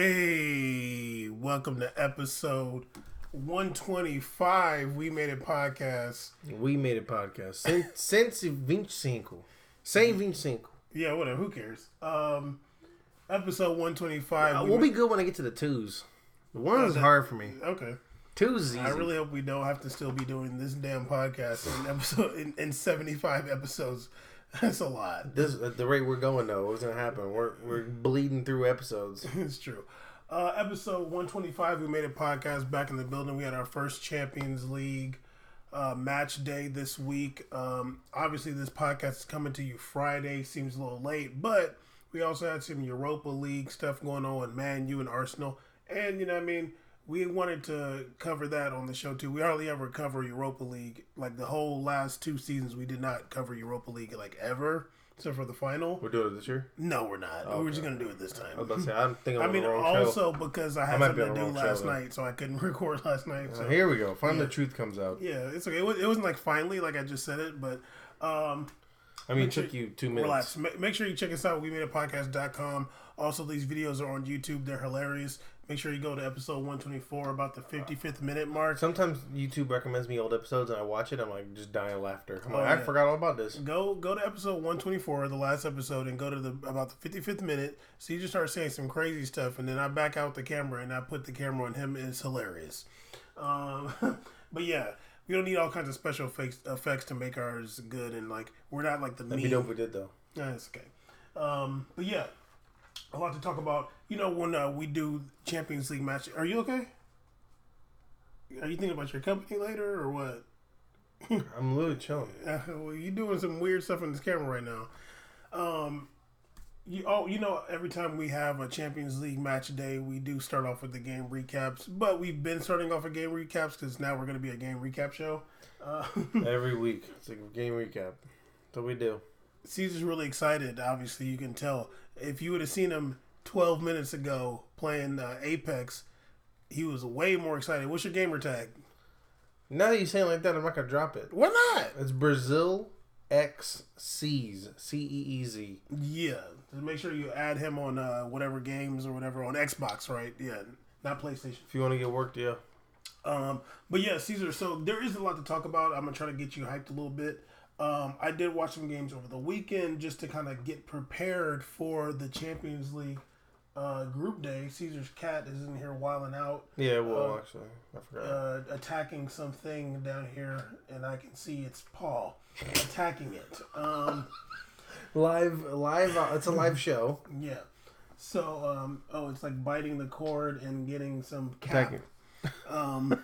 Hey, welcome to episode 125. We Made It Podcast. We Made It Podcast. 125. 125. Yeah, whatever. Who cares? Episode 125. We'll be good when I get to the twos. The one is hard for me. Okay. Twos is easy. I really hope we don't have to still be doing this damn podcast in 75 episodes. That's a lot. This at the rate we're going though, what's gonna happen? We're bleeding through episodes. It's true. Episode 125, We Made It Podcast, back in the building. We had our first Champions League match day this week. Obviously, this podcast is coming to you Friday. Seems a little late, but we also had some Europa League stuff going on with Man U and Arsenal. And, you know what I mean? We wanted to cover that on the show, too. We hardly ever cover Europa League. Like, the whole last 2 seasons, we did not cover Europa League, like, ever. Except for the final. We're doing it this year? No, we're not. Okay. We're just going to do it this time. I was about to say, I'm thinking on the wrong also show. because I had something to do last night, so I couldn't record last night. So. Here we go. Finally, the truth comes out. Yeah, it's okay. It wasn't like finally, like I just said it, but... I mean, it took you 2 minutes. Relax. Make sure you check us out, WeMadeItPodcast.com. Also, these videos are on YouTube. They're hilarious. Make sure you go to episode 124, about the 55th minute mark. Sometimes YouTube recommends me old episodes, and I watch it. I'm like, just dying of laughter. I'm like, I forgot all about this. Go to episode 124, the last episode, and go to about the 55th minute. So you just start saying some crazy stuff, and then I back out the camera, and I put the camera on him. It's hilarious. But yeah, we don't need all kinds of special effects to make ours good, and like we're not like the meme. That'd be dope if we did though. No, it's okay. But yeah, a lot to talk about. You know, when we do Champions League match, are you okay? Are you thinking about your company later or what? I'm literally chilling. Well, you're doing some weird stuff in this camera right now. You know, every time we have a Champions League match day, we do start off with the game recaps. But we've been starting off with game recaps because now we're going to be a game recap show. Every week, it's like a game recap. That's what we do. Caesar's really excited. Obviously, you can tell. If you would have seen him 12 minutes ago playing Apex, he was way more excited. What's your gamer tag? Now that you say it like that, I'm not going to drop it. Why not? It's Brazil X C's. Ceez. Yeah. Just make sure you add him on whatever games or whatever on Xbox, right? Yeah. Not PlayStation. If you want to get worked, yeah. But yeah, Caesar, so there is a lot to talk about. I'm going to try to get you hyped a little bit. I did watch some games over the weekend just to kind of get prepared for the Champions League group day. Caesar's cat is in here wilding out. Yeah, well, actually, I forgot. Attacking something down here, and I can see its paw attacking it. Live. It's a live show. Yeah. So, it's like biting the cord and getting some cap. But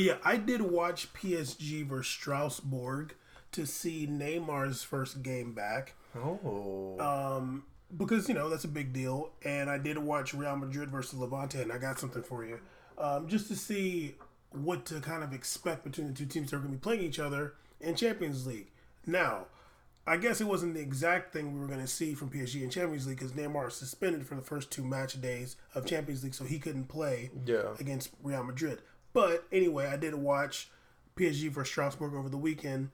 yeah, I did watch PSG versus Strasbourg to see Neymar's first game back. Oh. Because, you know, that's a big deal. And I did watch Real Madrid versus Levante, and I got something for you. Just to see what to kind of expect between the two teams that are going to be playing each other in Champions League. Now, I guess it wasn't the exact thing we were going to see from PSG in Champions League because Neymar was suspended for the first 2 match days of Champions League, so he couldn't play against Real Madrid. But anyway, I did watch PSG versus Strasbourg over the weekend.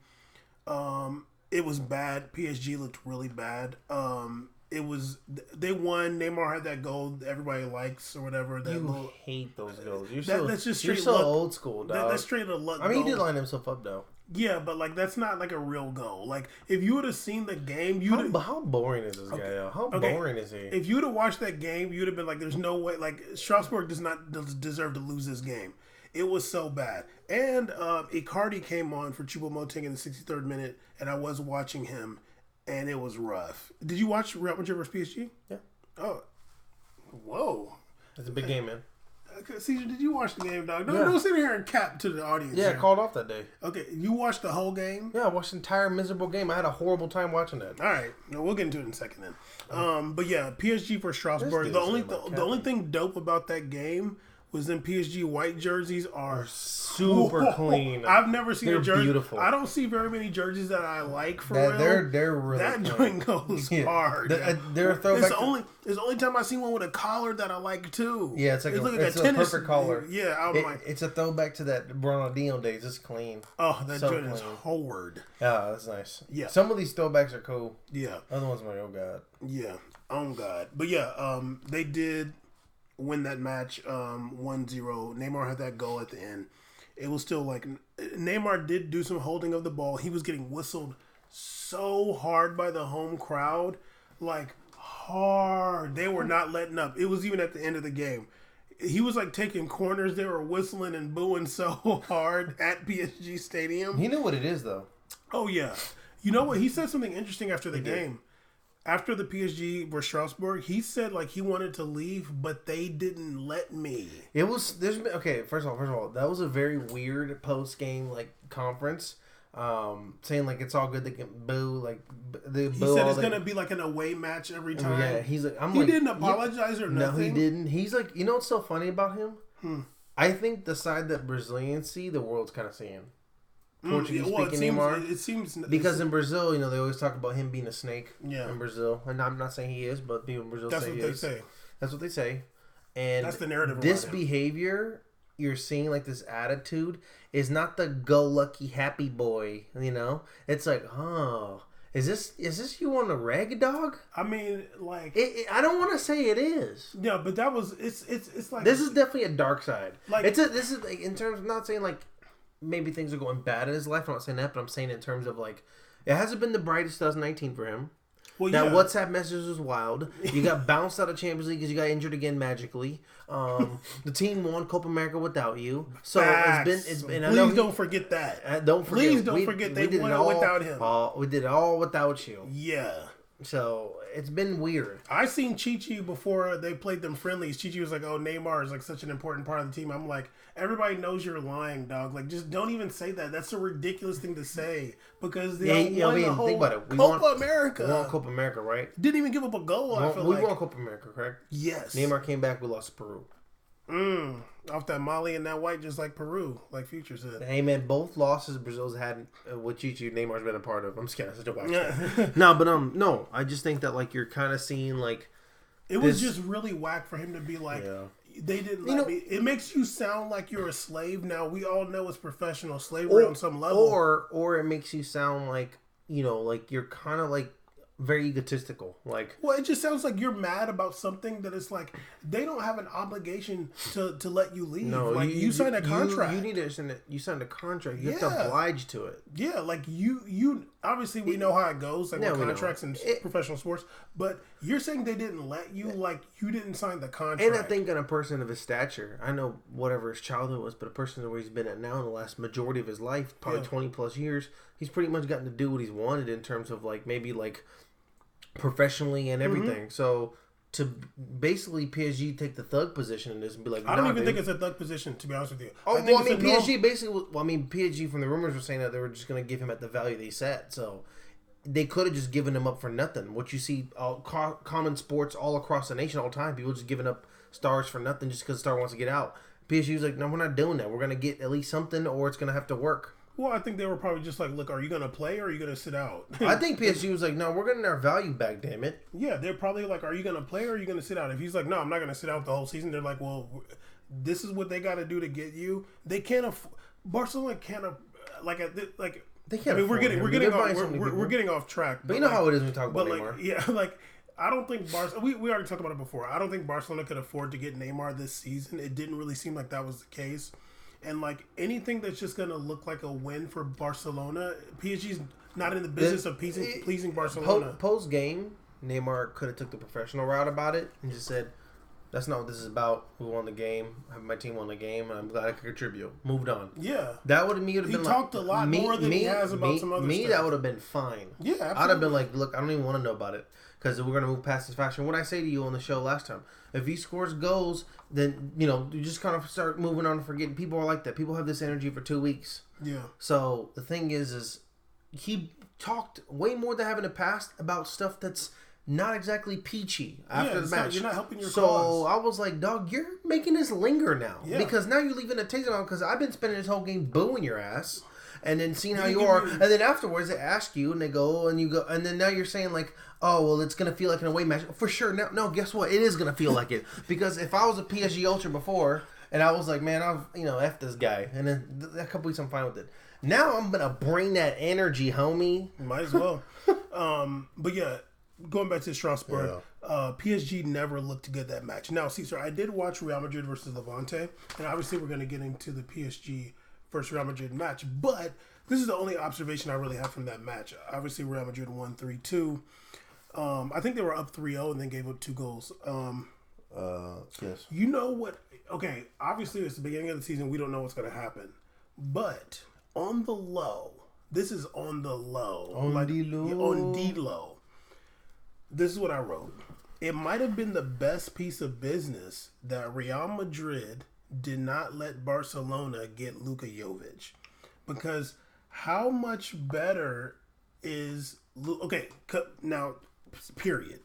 It was bad. PSG looked really bad. They won. Neymar had that goal everybody likes or whatever. You hate those goals. That's just straight you're so luck. Old school, dog. That's straight up luck. I mean, goal. he did line himself up though. Yeah, but like that's not like a real goal. Like if you would have seen the game, how boring is this guy? Yo? How boring is he? If you would have watched that game, you'd have been like, "There's no way." Like Strasbourg does not deserve to lose this game. It was so bad. And Icardi came on for Choupo-Moting in the 63rd minute, and I was watching him, and it was rough. Did you watch Real Madrid versus PSG? Yeah. Oh, whoa! It's a big game, man. Caesar, did you watch the game, dog? Don't sit here and cap to the audience. Yeah, I called off that day. Okay, you watched the whole game? Yeah, I watched the entire miserable game. I had a horrible time watching that. All right, no, we'll get into it in a second then. But yeah, PSG for Strasbourg. The only thing dope about that game was them PSG white jerseys are super clean. I've never seen a jersey. Beautiful. I don't see very many jerseys that I like for real. They're really that clean. joint goes hard. They're a throwback. It's the only time I've seen one with a collar that I like too. Yeah, it's like it's a perfect collar. Yeah, it's a throwback to that Ronaldinho days. It's clean. Oh, that joint is hard. Yeah, that's nice. Yeah, some of these throwbacks are cool. Yeah, other ones are like, oh god. Yeah, oh god. But yeah, they did win that match 1-0. Neymar had that goal at the end. It was still like Neymar did do some holding of the ball. He was getting whistled so hard by the home crowd, like hard. They were not letting up. It was even at the end of the game. He was like taking corners. They were whistling and booing so hard at PSG Stadium. He knew what it is, though. Oh, yeah. You know what? He said something interesting after the game. After the PSG versus Strasbourg, he said like he wanted to leave, but they didn't let me. It was first of all, that was a very weird post game like conference. Saying like it's all good, they can boo like they boo. He said it's gonna be like an away match every time. Yeah, he's like he didn't apologize or nothing. No, he didn't. He's like, you know what's so funny about him? I think the side that Brazilians see, the world's kind of seeing. Portuguese speaking Neymar. It seems because in Brazil, you know, they always talk about him being a snake. Yeah. In Brazil, and I'm not saying he is, but people in Brazil that's say what he they is. say. That's what they say. And that's the narrative. This behavior you're seeing, like this attitude, is not the go-lucky happy boy. You know, it's like, oh, is this you on a rag dog? I mean, like, I don't want to say it is. Yeah, but that was it's like this is definitely a dark side. Like this is like, in terms of not saying like. Maybe things are going bad in his life. I'm not saying that, but I'm saying in terms of like, it hasn't been the brightest 2019 for him. Well, that WhatsApp message was wild. You got bounced out of Champions League because you got injured again magically. The team won Copa America without you. So it's been. Please don't forget that. Don't forget. Please don't forget they won it without him. We did it all without you. Yeah. So it's been weird. I seen Chi before they played them friendlies. Chi was like, "Oh, Neymar is like such an important part of the team." I'm like, everybody knows you're lying, dog. Like, just don't even say that. That's a ridiculous thing to say because they won the whole think about it. Copa America. We won Copa America, right? Didn't even give up a goal. We won Copa America, correct? Yes. Neymar came back. We lost to Peru. Off that Molly and that white, just like Peru, like Future said. Hey man, both losses Brazil's had with Chichi, Neymar's been a part of. I'm scared. Such a whack. No, I just think that like you're kind of seeing like it was just really whack for him to be like they didn't let me. It makes you sound like you're a slave. Now we all know it's professional slavery on some level, or it makes you sound like like you're kind of like very egotistical. Like, well, it just sounds like you're mad about something that it's like they don't have an obligation to let you leave. No, like you signed a contract. You need to understand that you signed a contract. You have to oblige to it. Yeah, like you obviously we know how it goes, like with contracts in professional sports. But you're saying they didn't let you, like you didn't sign the contract. And I think in a person of his stature, I know whatever his childhood was, but a person where he's been at now in the last majority of his life, probably 20 plus years, he's pretty much gotten to do what he's wanted in terms of like maybe like professionally and everything. So to basically PSG take the thug position in this and be like, I don't even think it's a thug position, to be honest with you. PSG from the rumors were saying that they were just going to give him at the value they set. So they could have just given him up for nothing. What you see common sports all across the nation all the time, people just giving up stars for nothing just because the star wants to get out. PSG was like, no, we're not doing that. We're going to get at least something, or it's going to have to work. Well, I think they were probably just like, look, are you going to play or are you going to sit out? I think PSG was like, no, we're getting our value back, damn it. Yeah, they're probably like, are you going to play or are you going to sit out? If he's like, no, I'm not going to sit out the whole season, they're like, well, this is what they got to do to get you. They can't Barcelona can't they can't. I mean, we're getting off track. But you know how it is when we talk about Neymar. I don't think we already talked about it before. I don't think Barcelona could afford to get Neymar this season. It didn't really seem like that was the case. And like anything that's just gonna look like a win for Barcelona, PSG's not in the business of pleasing Barcelona. Post game, Neymar could have took the professional route about it and just said, "That's not what this is about. We won the game. My team won the game, and I'm glad I could contribute." Moved on. Yeah, that would have been. He talked a lot more than he has about some other stuff. That would have been fine. Yeah, absolutely. I'd have been like, "Look, I don't even want to know about it." Because we're going to move past this fashion. What I say to you on the show last time, if he scores goals, then, you just kind of start moving on and forgetting. People are like that. People have this energy for 2 weeks. Yeah. So the thing is he talked way more than having in the past about stuff that's not exactly peachy after the match. You're not helping your cause. So I was like, dog, you're making this linger now. Yeah. Because now you're leaving a taste on because I've been spending this whole game booing your ass. And then seeing how you are, and then afterwards they ask you, and they go, and you go, and then now you're saying like, oh well, it's gonna feel like an away match for sure. No, guess what? It is gonna feel like it because if I was a PSG ultra before, and I was like, man, I've f this guy, and then a couple weeks I'm fine with it. Now I'm gonna bring that energy, homie. Might as well. But yeah, going back to Strasbourg, PSG never looked good that match. Now, Cesar, I did watch Real Madrid versus Levante, and obviously we're going to get into the PSG versus Real Madrid match, but this is the only observation I really have from that match. Obviously, Real Madrid won 3-2. I think they were up 3-0 and then gave up 2 goals. Yes. You know what? Okay, obviously it's the beginning of the season. We don't know what's going to happen. But on the low, this is on the low. On the low. This is what I wrote. It might have been the best piece of business that Real Madrid did not let Barcelona get Luka Jovic. Because how much better is... Okay, now, period.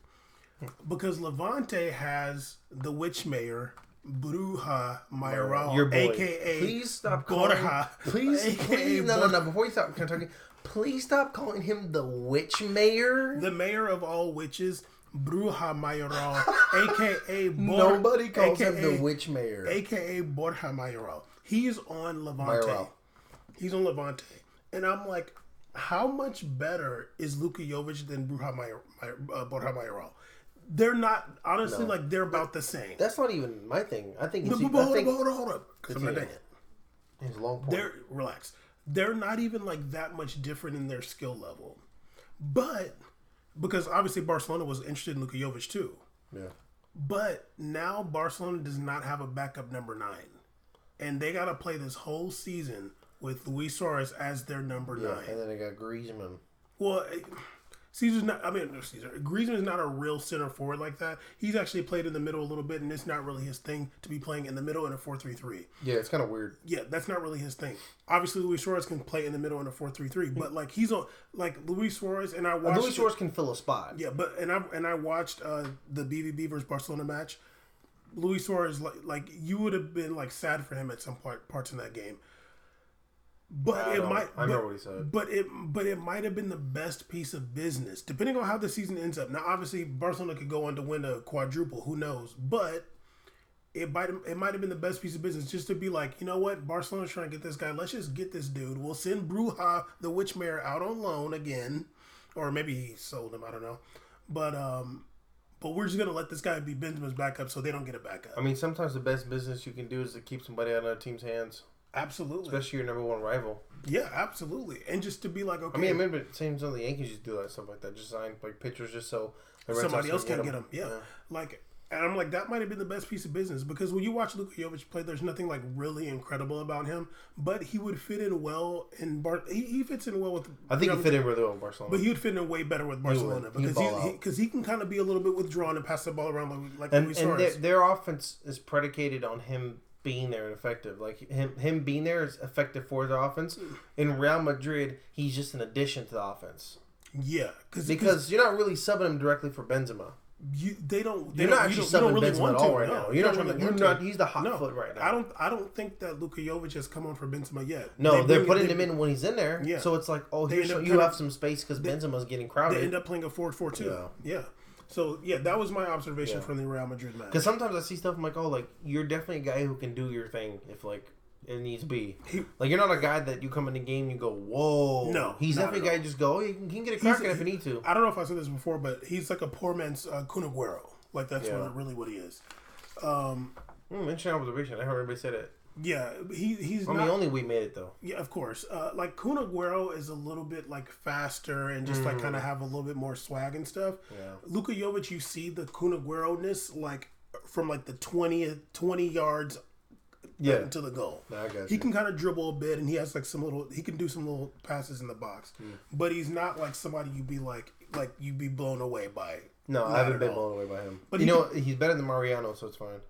Because Levante has the witch mayor, Borja Mayoral, your boy. a.k.a. Please stop Borja. calling... Please, no. Before you stop talking, please stop calling him the witch mayor. The mayor of all witches, Borja Mayoral, a.k.a. Nobody calls him the witch mayor. A.k.a. Borja Mayoral. He's on Levante. He's on Levante. And I'm like, how much better is Luka Jovic than Borja Mayoral? They're not, honestly, like, they're about the same. That's not even my thing. I think it's... Hold up. It's a long point. Relax. They're not even, like, that much different in their skill level. But, because obviously Barcelona was interested in Luka Jovic too. Yeah. But now Barcelona does not have a backup number 9. And they got to play this whole season with Luis Suarez as their number 9. And then they got Griezmann. Well... Griezmann is not a real center forward like that. He's actually played in the middle a little bit, and it's not really his thing to be playing in the middle in a 4-3-3. Yeah, it's kind of weird. Yeah, that's not really his thing. Obviously, Luis Suarez can play in the middle in a 4-3-3, but like he's on like Luis Suarez, and I watched Luis Suarez can fill a spot. Yeah, but I watched the BVB versus Barcelona match. Luis Suarez, like you would have been like sad for him at some parts in that game. But I remember what he said. But it might have been the best piece of business, depending on how the season ends up. Now, obviously, Barcelona could go on to win a quadruple. Who knows? But it might have been the best piece of business just to be like, you know what? Barcelona's trying to get this guy. Let's just get this dude. We'll send Bruja, the witch mayor, out on loan again, or maybe he sold him. I don't know. But we're just gonna let this guy be Benzema's backup, so they don't get a backup. I mean, sometimes the best business you can do is to keep somebody out of a team's hands. Absolutely. Especially your number one rival. Yeah, absolutely. And just to be like, okay. I mean, I remember it seems on the Yankees used to do that stuff like that. Just sign like pitchers just so somebody else can't get them. Yeah. Like, and I'm like, that might have been the best piece of business because when you watch Luka Jovic play, there's nothing like really incredible about him, but he would fit in well in he fits in well with. I think he fit in really well with Barcelona, but he would fit in way better with Barcelona because he can kind of be a little bit withdrawn and pass the ball around like Luis Suarez. Their offense is predicated on him being there and effective. Like him being there is effective for the offense. In Real Madrid, he's just an addition to the offense. Yeah, because you're not really subbing him directly for Benzema. You're not actually subbing Benzema at all right now. He's the hot foot right now. I don't think that Luka Jovic has come on for Benzema yet. No, they're putting him in when he's in there. Yeah. So it's like, you have some space because Benzema's getting crowded. They end up playing a 4-4-2. Yeah. So, yeah, that was my observation from the Real Madrid match. Because sometimes I see stuff, I'm like, oh, like, you're definitely a guy who can do your thing if, like, it needs to be. Like, you're not a guy that you come in the game and you go, whoa. No. He's definitely a guy you just go, he can get a crack at if you need to. I don't know if I said this before, but he's like a poor man's Kun Aguero. Like, that's really what he is. Interesting observation. I heard everybody say that. Yeah, he's not... I mean, only we made it, though. Yeah, of course. Like, Kun Aguero is a little bit, like, faster and just, like, kind of have a little bit more swag and stuff. Yeah. Luka Jovic, you see the Kun Aguero-ness, like, from, like, the 20 yards into the goal. He can kind of dribble a bit, and he has, like, he can do some little passes in the box. But he's not, like, somebody you'd be, like, you'd be blown away by. No, I haven't been blown away by him. But he's better than Mariano, so it's fine.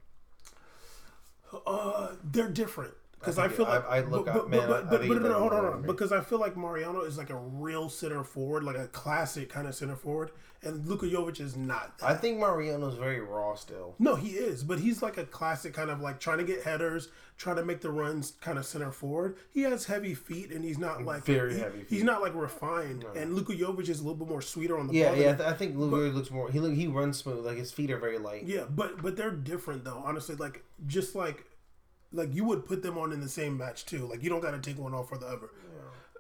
They're different because I feel like hold on, because I feel like Mariano is like a real center forward, like a classic kind of center forward, and Luka Jovic is not that. I think Mariano's very raw still. No, he is, but he's like a classic kind of like trying to get headers, trying to make the runs, kind of center forward. He has heavy feet, and he's not like very heavy feet. He's not like refined, and Luka Jovic is a little bit more sweeter on the ball. Yeah, I think Luka looks more. He runs smooth, like his feet are very light. Yeah, but they're different though. Honestly, like just like you would put them on in the same match too. Like you don't got to take one off for the other.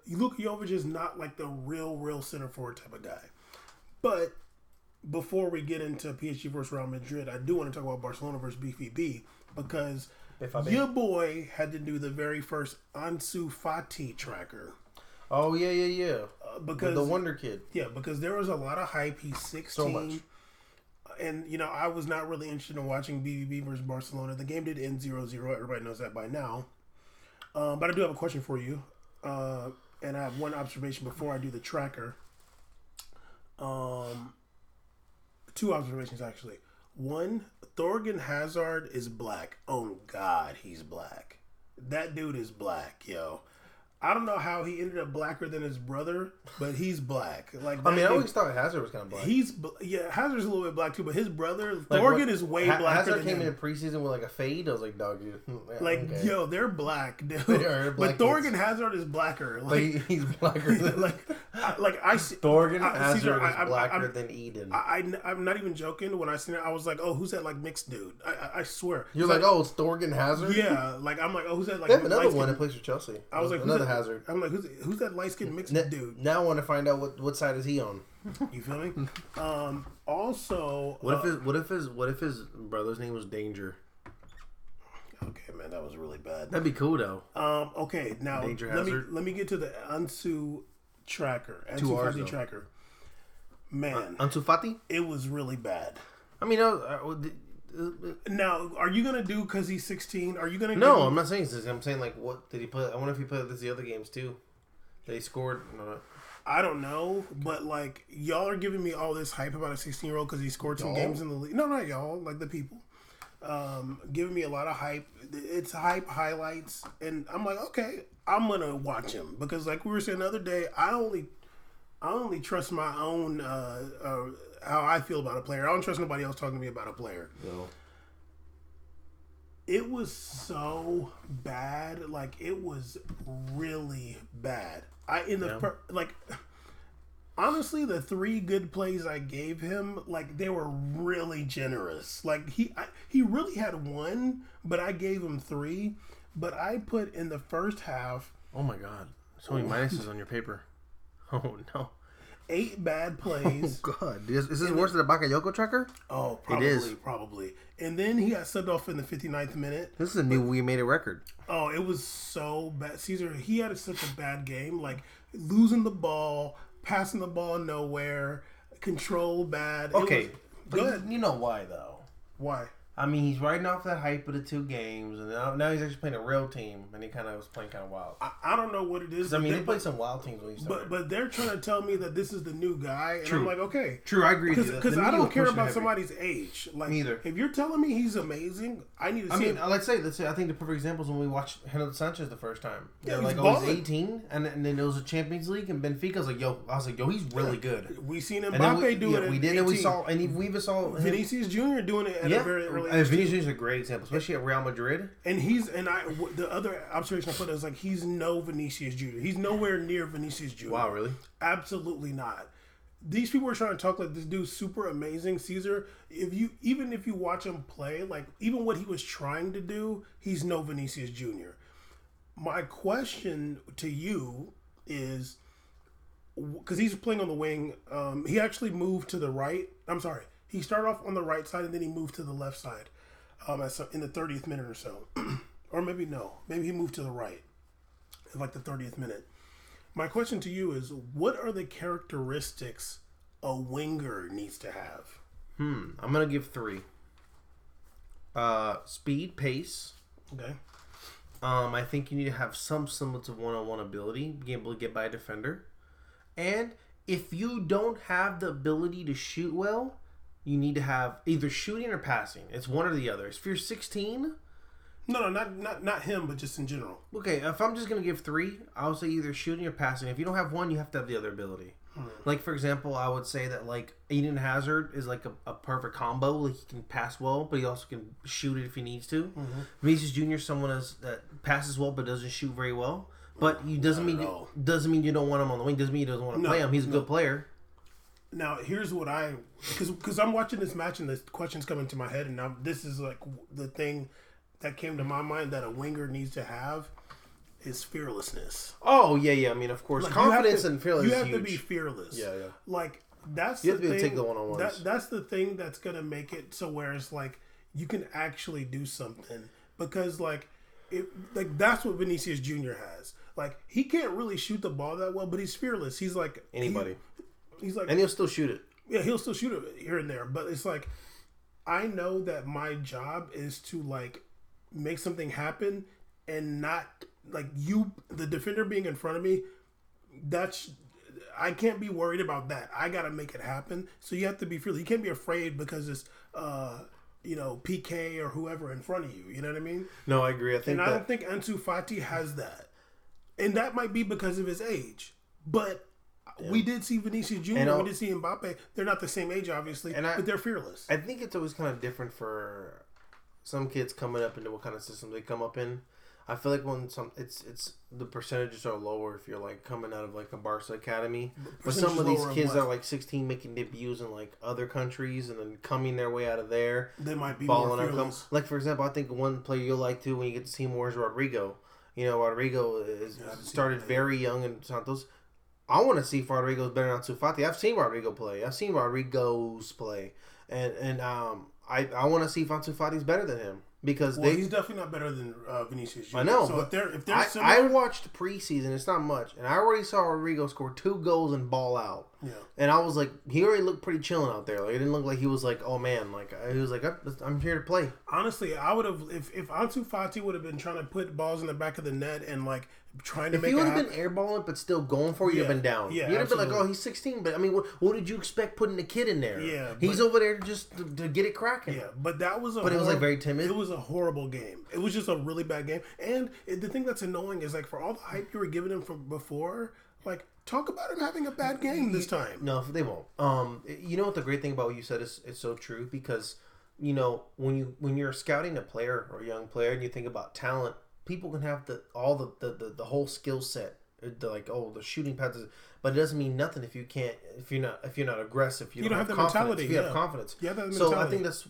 Yeah. Luka Jovic is not like the real center forward type of guy, but before we get into PSG versus Real Madrid, I do want to talk about Barcelona versus BVB because your boy had to do the very first Ansu Fati tracker. Oh, yeah. Because the Wonder Kid. Yeah, because there was a lot of hype. He's 16. So much. And, I was not really interested in watching BVB versus Barcelona. The game did end 0-0. Everybody knows that by now. But I do have a question for you. And I have one observation before I do the tracker. Two observations, actually. One, Thorgan Hazard is black. Oh, God, he's black. That dude is black, yo. I don't know how he ended up blacker than his brother, but he's black. I always thought Hazard was kind of black. Hazard's a little bit black too, but his brother Thorgan is way blacker. Hazard came in preseason with a fade. I was like, dog, dude. Yeah, yo, they're black, dude. But Thorgan Hazard is blacker. He's blacker than Thorgan Hazard is blacker than Eden. I'm not even joking. When I seen it, I was like, oh, who's that mixed dude? I swear. You're like, oh, it's Thorgan Hazard. Yeah, I'm like, oh, who's that? They have another one that plays for Chelsea. I was like, another Hazard. I'm like, who's that light skinned mixed dude? Now I want to find out what side is he on. You feel me? Also, what if his brother's name was Danger? Okay, man, that was really bad. That'd be cool though. Okay, now let me get to the Ansu tracker. Ansu Fati tracker. Man, Ansu Fati? It was really bad. I mean, now, are you gonna do because he's 16? Are you gonna? No, I'm not saying this. I'm saying what did he put? I wonder if he put this the other games too. They scored. No. I don't know, but y'all are giving me all this hype about a 16-year-old because he scored some games in the league. No, not y'all, the people. Giving me a lot of hype. It's hype highlights, and I'm like, okay, I'm gonna watch him because, we were saying the other day, I only trust my own how I feel about a player. I don't trust nobody else talking to me about a player. No. It was so bad. It was really bad. Honestly, the 3 good plays I gave him, they were really generous. He really had 1, but I gave him 3. But I put in the first half. Oh my God! So many minuses on your paper. Oh no. 8 bad plays. Oh God! Is this worse than the Bakayoko tracker? Oh, probably. It is. Probably. And then he got subbed off in the 59th minute. This is a new We Made a record. Oh, it was so bad. Caesar, he had such a bad game. Losing the ball, passing the ball nowhere, control bad. Okay. Go ahead. You know why, though? Why? I mean, he's riding off that hype of the 2 games, and now he's actually playing a real team, and he kind of was playing kind of wild. I don't know what it is. I mean, they played some wild teams when he started. But they're trying to tell me that this is the new guy, and True. I'm like, okay. True, I agree with you. Because I don't care about somebody's age. Neither. If you're telling me he's amazing, I need to see him. Let's say, I think the perfect example is when we watched Renato Sanchez the first time. Yeah, they're he's 18, and then it was a Champions League, and Benfica was yo, he's really good. We seen Mbappe do it. We did, and we even saw Vinicius Jr. doing it at a very early age. Vinicius is a great example, especially at Real Madrid. And the other observation I put is he's no Vinicius Jr. He's nowhere near Vinicius Jr. Wow, really? Absolutely not. These people are trying to talk this dude's super amazing. Caesar, even if you watch him play, even what he was trying to do, he's no Vinicius Jr. My question to you is, because he's playing on the wing, he actually moved to the right. I'm sorry. He started off on the right side and then he moved to the left side. In the 30th minute or so. Or maybe no. Maybe he moved to the right in the 30th minute. My question to you is, what are the characteristics a winger needs to have? I'm going to give 3. Speed, pace. Okay. I think you need to have some semblance of one-on-one ability, being able to get by a defender. And if you don't have the ability to shoot well, you need to have either shooting or passing. It's one or the other. If you're 16... No, not him, but just in general. Okay, if I'm just going to give 3, I'll say either shooting or passing. If you don't have one, you have to have the other ability. For example, I would say that Eden Hazard is a perfect combo. He can pass well, but he also can shoot it if he needs to. Vinicius Jr. is someone that passes well but doesn't shoot very well. But doesn't mean you don't want him on the wing. Doesn't mean you don't want to play him. He's a good player. Now, here's what because I'm watching this match and the questions coming to my head, and now this is the thing that came to my mind that a winger needs to have is fearlessness. Oh, yeah. I mean, of course. Confidence and fearlessness You have to be fearless. Yeah. that's you the have to be able thing. to take the one-on-ones. That's the thing that's gonna make it so where it's like you can actually do something because like that's what Vinicius Jr. has. Like he can't really shoot the ball that well, but he's fearless. He's like anybody. He's like, and he'll still shoot it. Yeah, he'll still shoot it here and there, but it's like I know that my job is to like make something happen and not like the defender being in front of me. I can't be worried about that. I gotta make it happen. So you have to be fearless. You can't be afraid because it's PK or whoever in front of you. You know what I mean? No, I agree. I don't think Ansu Fati has that, and that might be because of his age. But we did see Vinicius Jr. We did see Mbappe. They're not the same age, obviously, but they're fearless. I think it's always kind of different for some kids coming up into what kind of system they come up in. I feel like when it's the percentages are lower if you're like coming out of like a Barca academy. But some of these kids are like 16 making debuts in like other countries and then coming their way out of there. They might be more fearless. Like for example, I think one player you'll like too when you get to see more is Rodrigo. You know, Rodrigo started very young in Santos. I want to see if Rodrigo's better than Ansu Fati. I've seen Rodrigo play. I've seen Rodrigo's play, and I want to see if Ansu Fati's better than him because he's definitely not better than Vinicius Jr. I know. So if they're similar, I watched preseason. It's not much, and I already saw Rodrigo score 2 goals and ball out. Yeah. And I was like, he already looked pretty chilling out there. Like it didn't look like he was like, oh man, like he was like, I'm here to play. Honestly, I would have if Ansu Fati would have been trying to put balls in the back of the net and like trying to make. If he would have been airballing but still going for it, you'd have been down. Yeah, you'd have been like, oh, he's 16, but I mean, what did you expect putting the kid in there? Yeah, he's over there just to get it cracking. Yeah, but that was it was like very timid. It was a horrible game. It was just a really bad game. And the thing that's annoying is like for all the hype you were giving him from before, like. Talk about him having a bad game this time. No, they won't. You know what the great thing about what you said is it's so true because you know when you're scouting a player or a young player and you think about talent, people can have the whole skill set, the shooting patterns, but it doesn't mean nothing if you're not aggressive. You don't have the confidence. mentality. If you have confidence. Yeah, that so I think that's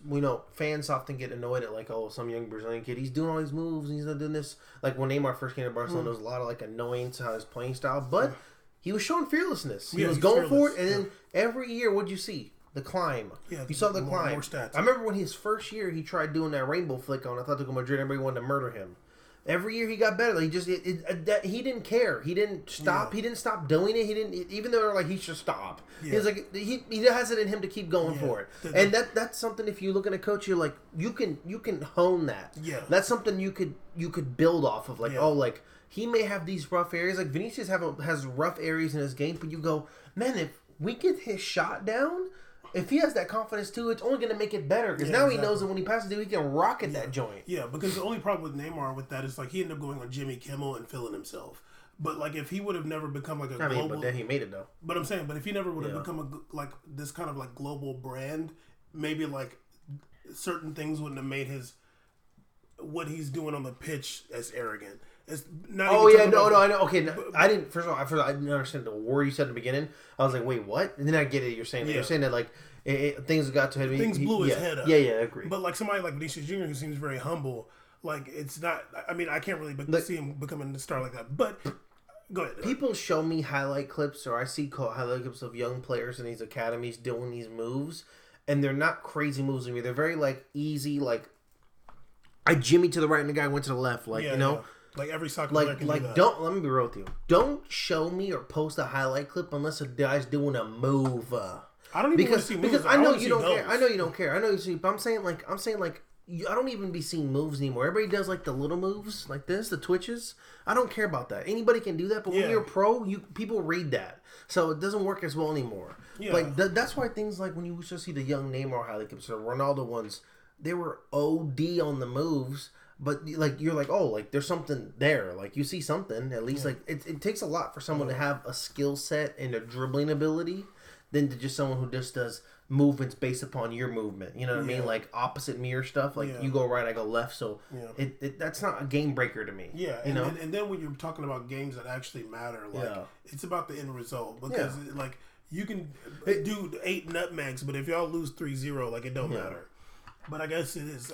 fans often get annoyed at like some young Brazilian kid, he's doing all these moves and he's not doing this. Like when Neymar first came to Barcelona, there was a lot of like annoyance how his playing style, but. He was showing fearlessness. He was going for it, and then every year, what'd you see? The climb. Yeah, you saw the climb. More stats. I remember when his first year, he tried doing that rainbow flick on Atletico Madrid. Everybody wanted to murder him. Every year he got better. He just he didn't care. He didn't stop. Yeah. He didn't stop doing it. He didn't even though they're like he should stop. Yeah. He was like he has it in him to keep going for it. And that's something. If you look at a coach, you're like you can hone that. Yeah, that's something you could build off of. Like he may have these rough areas. Like Vinicius has rough areas in his game, but you go, man, if we get his shot down, if he has that confidence too, it's only going to make it better. Because now he knows that when he passes it, he can rocket that joint. Yeah, because the only problem with Neymar with that is like he ended up going on Jimmy Kimmel and feeling himself. But like if he would have never become like global, but then he made it though. But I'm saying, but if he never would have become this kind of like global brand, maybe like certain things wouldn't have made what he's doing on the pitch as arrogant. It's not I know. Okay, I didn't. First of all, I didn't understand the word you said in the beginning. I was like, wait, what? And then I get it. You're saying that. You're saying that like things got to him. Things blew his head up. Yeah, I agree. But like somebody like Vinicius Jr. who seems very humble, like it's not. I mean, I can't really see him becoming a star like that. But go ahead. People show me highlight clips, or I see highlight clips of young players in these academies doing these moves, and they're not crazy moves to me. They're very like easy. Like I jimmy to the right and the guy went to the left. Like you know. Yeah. Like every soccer player can do that. Don't let me be real with you. Don't show me or post a highlight clip unless a guy's doing a move. I don't even want to see moves. Because I know you don't care. I know you don't care. I know you see. But I'm saying like I don't even be seeing moves anymore. Everybody does like the little moves like this, the twitches. I don't care about that. Anybody can do that, but when you're a pro, people read that, so it doesn't work as well anymore. Yeah. Like that's why things like when you used to see the young Neymar highlight clips or Ronaldo ones, they were OD on the moves. But like you're like, oh, like there's something there. Like you see something at least. Like it takes a lot for someone to have a skill set and a dribbling ability than to just someone who just does movements based upon your movement. You know what I mean? Like opposite mirror stuff. Like you go right, I go left. So that's not a game breaker to me. Yeah, and then when you're talking about games that actually matter, like it's about the end result because like you can do 8 nutmegs, but if y'all lose 3-0, like it don't matter. But I guess it is.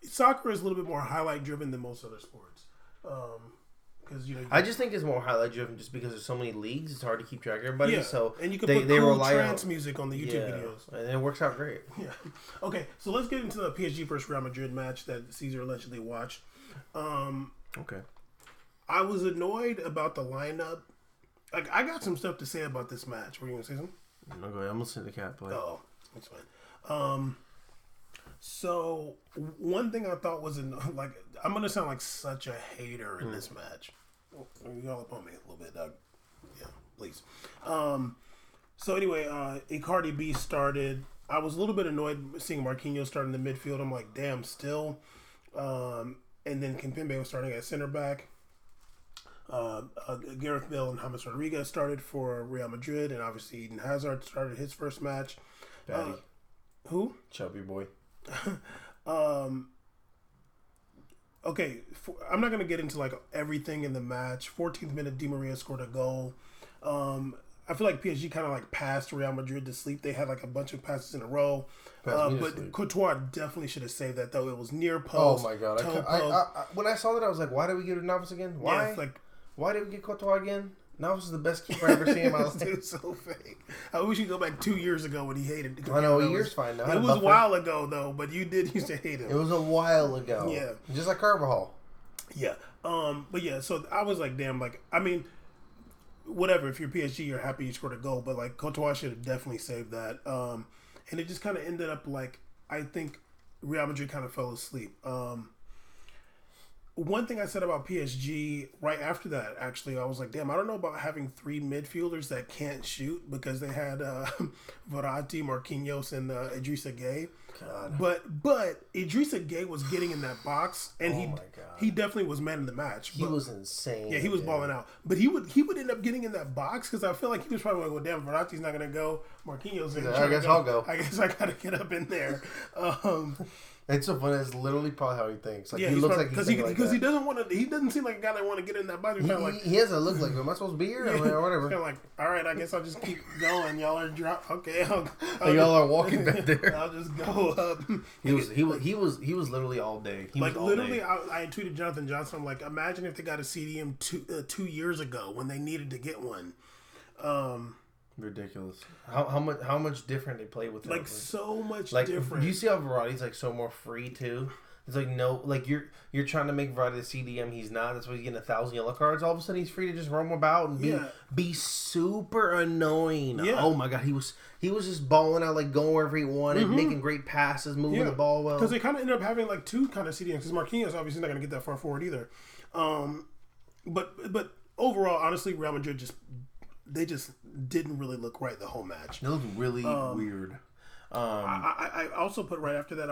Soccer is a little bit more highlight driven than most other sports. because I just think it's more highlight driven, just because there's so many leagues. It's hard to keep track of everybody. Yeah. So and you can put cool trance music on the YouTube videos, and it works out great. Yeah. Okay, so let's get into the PSG versus Real Madrid match that Caesar allegedly watched. Okay. I was annoyed about the lineup. Like, I got some stuff to say about this match. Were you gonna say something? No, go ahead. I'm listening to the cat play. Oh, that's fine. So one thing I thought was like, I'm gonna sound like such a hater in this match. You all up on me a little bit, Doug. Yeah, please. So anyway, Icardi B started. I was a little bit annoyed seeing Marquinhos start in the midfield. I'm like, damn, still. And then Kimpembe was starting at center back. Gareth Bale and James Rodriguez started for Real Madrid, and obviously Eden Hazard started his first match. Who? Chubby boy. Okay, I'm not going to get into like everything in the match. 14th minute, Di Maria scored a goal. I feel like PSG kind of like passed Real Madrid to sleep. They had like a bunch of passes in a row. But Courtois definitely should have saved that, though. It was near post. Oh my God. When I saw that, I was like, why did we get Navas again? Why? Yeah, why did we get Courtois again? Navas is the best keeper I've ever seen in my life. Dude, so fake. I wish you go back 2 years ago when he hated it. I know, a year's fine now. It was a while ago, though, but you did used to hate him. It was a while ago. Yeah. Just like Carvajal. Yeah. But yeah, so I was like, damn, like, I mean, whatever. If you're PSG, you're happy you scored a goal, but like Courtois should have definitely saved that. And it just kind of ended up like, I think Real Madrid kind of fell asleep. One thing I said about PSG right after that, actually, I was like, damn, I don't know about having three midfielders that can't shoot, because they had Verratti, Marquinhos, and Idrissa Gueye. God. But Idrissa Gueye was getting in that box, and he definitely was man of the match. He was insane. Yeah, he was balling out. But he would end up getting in that box, because I feel like he was probably like, well, damn, Verratti's not going to go. Marquinhos is I guess I'll go. I guess I got to get up in there. It's so funny. It's literally probably how he thinks. Like, yeah, he looks like he's because he doesn't want to. He doesn't seem like a guy that want to get in that box. He doesn't look like, am I supposed to be here? Or whatever. Kind of like, all right, I guess I'll just keep going. Y'all are okay. Y'all are walking back there. I'll just go up. He was literally all day. I tweeted Jonathan Johnson. I'm like, imagine if they got a CDM 2 years ago when they needed to get one. Ridiculous. How much different they play with him. Like so much different. Do you see how Verratti's like so more free too? It's like no, like you're trying to make Verratti the CDM. He's not. That's why he's getting 1,000 yellow cards. All of a sudden he's free to just roam about and be super annoying. Yeah. Oh my God, he was just balling out, like going wherever he wanted, making great passes, moving the ball well. Because they kind of ended up having like two kind of CDMs. Because Marquinhos obviously not going to get that far forward either. But overall, honestly, Real Madrid just didn't really look right the whole match. It looked really weird. I also put right after that,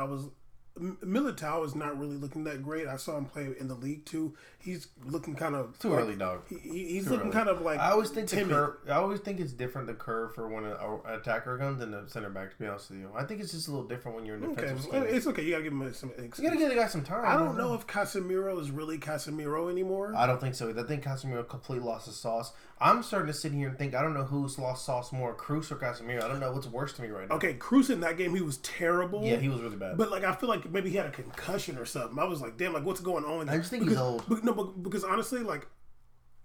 Militao is not really looking that great. I saw him play in the league too. He's looking kind of too early, dog. He's looking kind of like I always think timid. I always think it's different the curve for when an attacker comes than the center back. To be honest with you, I think it's just a little different when you're in defensive scheme. It's okay. You gotta give him some. You gotta give the guy some time. I don't know if Casemiro is really Casemiro anymore. I don't think so. I think Casemiro completely lost his sauce. I'm starting to sit here and think I don't know who's lost sauce more, Kroos or Casemiro. I don't know what's worse to me right now. Okay, Kroos in that game, he was terrible. Yeah, he was really bad. But like, I feel like maybe he had a concussion or something. I was like, damn, like what's going on? I just think he's old. Because honestly, like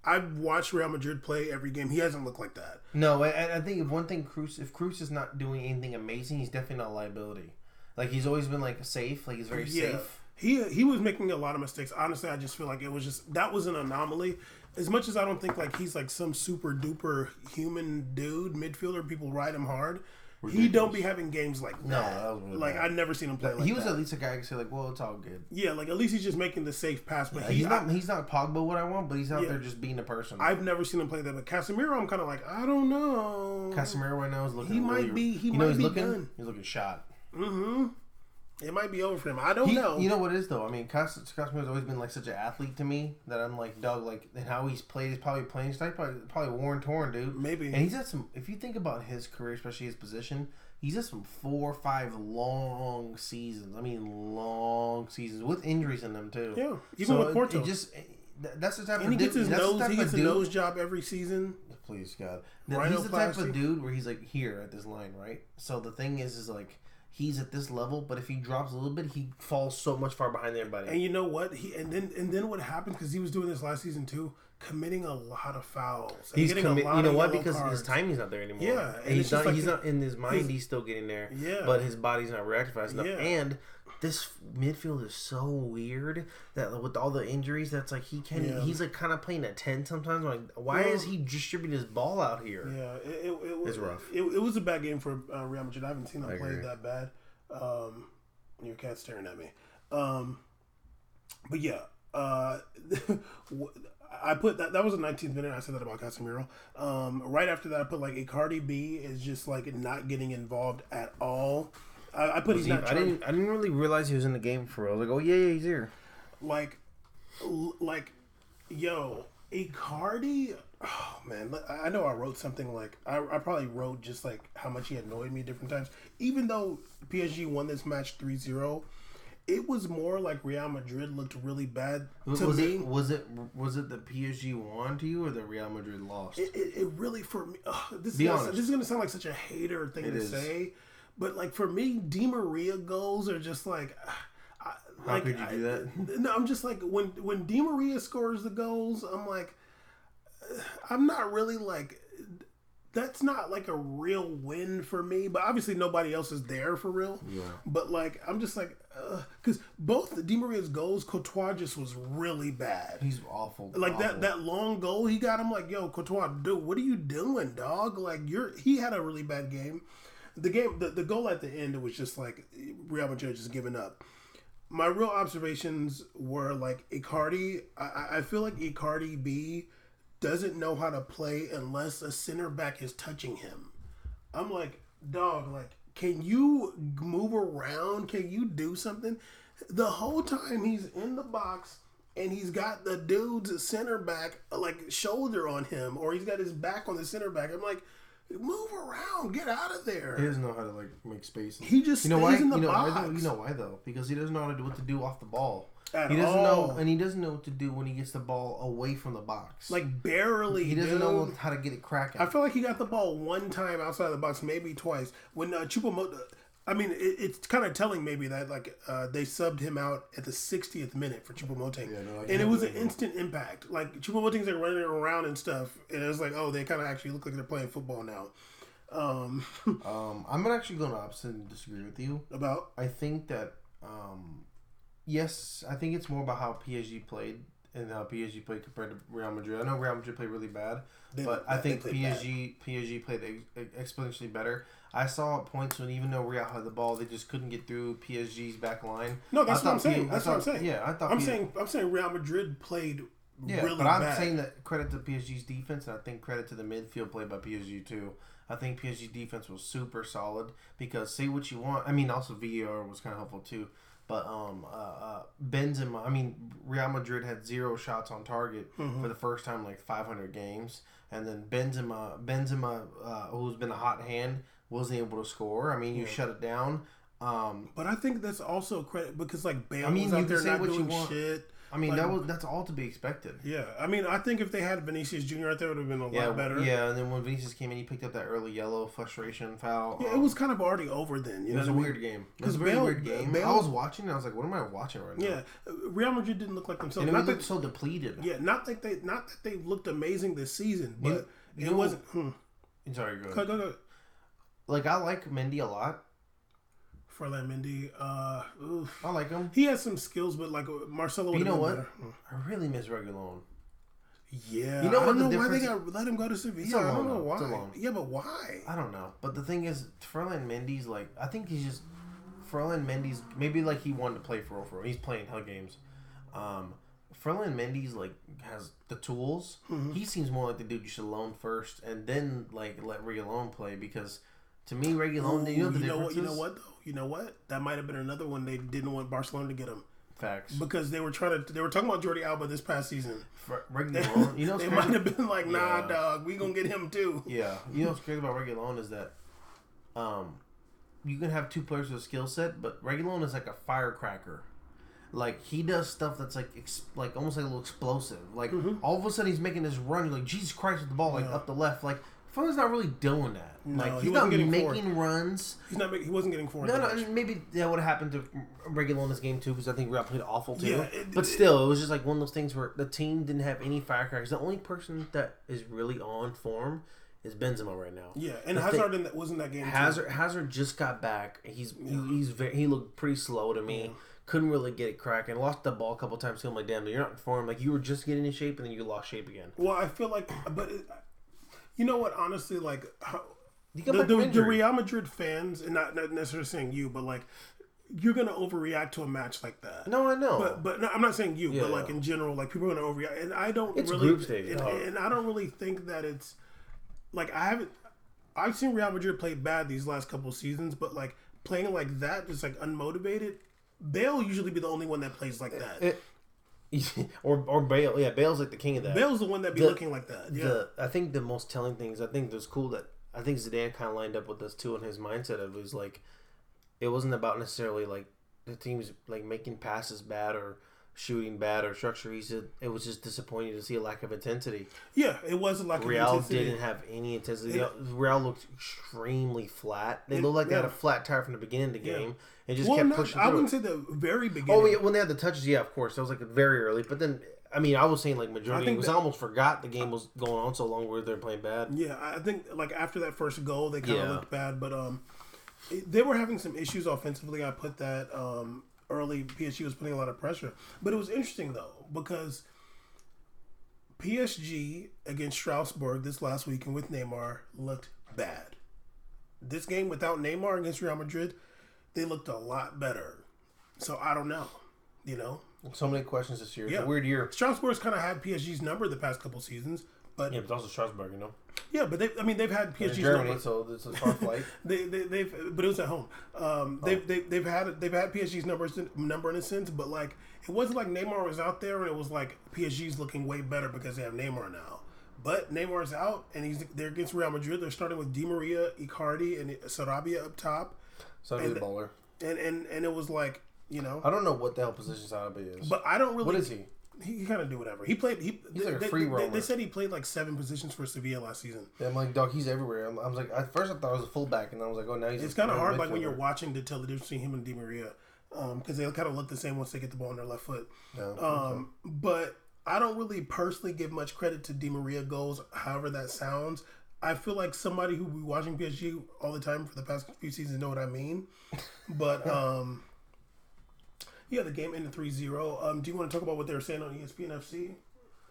I've watched Real Madrid play every game. He hasn't looked like that. No, I think if one thing, if Kroos is not doing anything amazing, he's definitely not a liability. Like he's always been like safe. Like he's very safe. He was making a lot of mistakes. Honestly, I just feel like that was an anomaly. As much as I don't think like he's like some super duper human dude midfielder, people ride him hard. Ridiculous. He don't be having games like that. No, that was really like bad. I've never seen him play like that. He was at least a guy who could say like, well, it's all good. Yeah, like at least he's just making the safe pass. But he's not Pogba what I want, but he's out there just being a person. I've never seen him play that. But Casemiro, I'm kind of like, I don't know. Casemiro right now is looking. He might be. He might be done. He's looking shot. Mm-hmm. It might be over for him. I don't know. You know what it is though? I mean, Casemiro's always been like such an athlete to me that I'm like, dog, like, and how he's played is probably playing style, probably worn torn, dude. Maybe. And he's had some. If you think about his career, especially his position, he's had some 4 or 5 long seasons. I mean, long seasons with injuries in them too. Yeah, even with Porto. That's the type and of he gets his nose. He gets a nose job every season. Please God, he's the type of dude where he's like here at this line, right? So the thing is like. he's at this level, but if he drops a little bit, he falls so much far behind everybody. And you know what? Then what happened, because he was doing this last season too, committing a lot of fouls. He's you know what? Because his timing's not there anymore. Yeah, and he's not in his mind. He's still getting there. Yeah, but his body's not reacting fast enough. Yeah. And this midfield is so weird that with all the injuries, that's like he can't. Yeah. He's like kind of playing at 10 sometimes. Like, why is he distributing his ball out here? Yeah, it was rough. It was a bad game for Real Madrid. I haven't seen them play that bad. Your cat's staring at me. But yeah, I put that was the 19th minute. I said that about Casemiro. Right after that, I put like Icardi B is just like not getting involved at all. I put he's not. I didn't really realize he was in the game for real. I was like, oh yeah, he's here. Like, yo, Icardi. Oh man, I know I wrote something like I probably wrote just like how much he annoyed me different times. Even though PSG won this match 3-0, it was more like Real Madrid looked really bad to me. Was it the PSG won to you or the Real Madrid lost? It really for me. This is gonna sound like such a hater thing to say. But, like, for me, Di Maria goals are just, like... How could you do that? No, I'm just, like, when Di Maria scores the goals, I'm, like... I'm not really, like... That's not, like, a real win for me. But, obviously, nobody else is there for real. Yeah. But, like, I'm just, like... Because both Di Maria's goals, Courtois just was really bad. He's awful. Like, that long goal he got, I'm like, yo, Courtois, dude, what are you doing, dog? Like, he had a really bad game. The goal at the end, it was just like Real Madrid just giving up. My real observations were like Icardi. I feel like Icardi B doesn't know how to play unless a center back is touching him. I'm like, dog, like, can you move around? Can you do something? The whole time he's in the box and he's got the dude's center back like shoulder on him, or he's got his back on the center back. I'm like, move around, get out of there. He doesn't know how to like make space. He just stays in the box. You know why though? Because he doesn't know what to do off the ball. He doesn't know, and he doesn't know what to do when he gets the ball away from the box. Like barely. He doesn't know how to get it cracking. I feel like he got the ball one time outside the box, maybe twice. When Choupo-Moting, I mean, it's kind of telling maybe that like they subbed him out at the 60th minute for Choupo-Moting, and it was an instant impact. Like Choupo-Moting's like running around and stuff, and it was like, oh, they kind of actually look like they're playing football now. I'm actually going to opposite and disagree with you. About? I think that, yes, I think it's more about how PSG played and how PSG played compared to Real Madrid. I know Real Madrid played really bad, but I think PSG played exponentially better. I saw at points when even though Real had the ball, they just couldn't get through PSG's back line. No, that's what I'm saying. That's what I'm saying. Yeah, I'm saying Real Madrid played really but bad. I'm saying that credit to PSG's defense, and I think credit to the midfield played by PSG too. I think PSG defense was super solid because say what you want. I mean, also VAR was kind of helpful too. But Benzema, I mean, Real Madrid had 0 shots on target for the first time in like 500 games. And then Benzema, who's been a hot hand, wasn't able to score. I mean, you shut it down. But I think that's also credit because like Bale was out there not doing shit. I mean, like, that's all to be expected. Yeah, I mean, I think if they had Vinicius Jr. out there, it would have been a lot better. Yeah, and then when Vinicius came in, he picked up that early yellow frustration foul. Yeah, it was kind of already over then. It was a weird game. It was a very weird game. I was watching, and I was like, what am I watching right now? Yeah, Real Madrid didn't look like themselves. And they looked so depleted. Yeah, not that they looked amazing this season, but it wasn't. Sorry, go ahead. Go. Like, I like Mendy a lot. Ferland Mendy, I like him. He has some skills, but like Marcelo. You know what? Better. I really miss Reguilón. Yeah, you know what? I don't know why they let him go to Sevilla. I don't know why. Yeah, but why? I don't know. But the thing is, Ferland Mendy's like, I think he's just Ferland Mendy's maybe like he wanted to play for real. He's playing hell games. Ferland Mendy's like has the tools. Mm-hmm. He seems more like the dude you should loan first and then like let Reguilón play because. To me, Reguilón, you know the difference. You know what though? You know what? That might have been another one they didn't want Barcelona to get him. Facts. Because they were talking about Jordi Alba this past season. Reguilón, you know, they might have been like, nah, dog, we gonna get him too. Yeah, you know what's crazy about Reguilón is that, you can have two players with a skill set, but Reguilón is like a firecracker. Like he does stuff that's like almost like a little explosive. Like all of a sudden he's making this run. You're like Jesus Christ with the ball like up the left like. Foden's not really doing that. No, like, he he's wasn't not getting making runs. He wasn't getting forward. No, and maybe that would have happened to Regular in this game too, because I think Real played awful too. Yeah, but still, it was just like one of those things where the team didn't have any firecrackers. The only person that is really on form is Benzema right now. Yeah, and Hazard was in that game. Hazard just got back. He looked pretty slow to me. Yeah. Couldn't really get it cracking. Lost the ball a couple times. So I'm like, damn, you're not in form. Like, you were just getting in shape, and then you lost shape again. Well, I feel like, you know what? Honestly, like the Real Madrid fans, and not necessarily saying you, but like, you're gonna overreact to a match like that. No, I know. But no, I'm not saying you, but like in general, like people are gonna overreact, and I don't it's really. Group stage, and I don't really think that it's like I've seen Real Madrid play bad these last couple of seasons, but like playing like that, just like unmotivated. Bale usually be the only one that plays like that. Or Bale. Yeah, Bale's like the king of that. Bale's the one that be looking like that. Yeah. I think the most telling thing is I think it was cool that I think Zidane kind of lined up with this too in his mindset of it was like it wasn't about necessarily like the team's like making passes bad or shooting bad or structure. He said it was just disappointing to see a lack of intensity. Yeah, it was a lack of intensity. Real didn't have any intensity. Real looked extremely flat. They looked like they had a flat tire from the beginning of the game and just kept pushing through. I wouldn't say the very beginning. Oh, yeah, when they had the touches, yeah, of course. That was like very early. But then, I mean, I was saying like majority. I almost forgot the game was going on so long where they're playing bad. Yeah, I think like after that first goal, they kind of looked bad. But they were having some issues offensively. I put that early. PSG was putting a lot of pressure. But it was interesting though because PSG against Strasbourg this last weekend with Neymar looked bad. This game without Neymar against Real Madrid, they looked a lot better. So I don't know, you know. So many questions this year. It's a weird year. Strasbourg's kind of had PSG's number the past couple seasons, but yeah, but also Strasbourg, you know. Yeah, but they've had PSG's Germany, number. so it's a far flight. But it was at home. They've had PSG's number in a sense, but like it wasn't like Neymar was out there and it was like PSG's looking way better because they have Neymar now. But Neymar's out and they're against Real Madrid. They're starting with Di Maria, Icardi, and Sarabia up top. Sarabia the baller. And it was like, you know, I don't know what the hell position Sarabia is. But I don't really. What is he? He kind of do whatever. He's like a free roamer. They said he played like 7 positions for Sevilla last season. Yeah, I'm like, dog, he's everywhere. I was like, at first I thought I was a fullback, and I was like, oh, now he's. It's kind of hard, like when you're watching to tell the difference between him and Di Maria, because they kind of look the same once they get the ball on their left foot. Yeah, but I don't really personally give much credit to Di Maria goals. However that sounds, I feel like somebody who be watching PSG all the time for the past few seasons know what I mean. But yeah, the game ended 3-0. Do you want to talk about what they were saying on ESPN FC?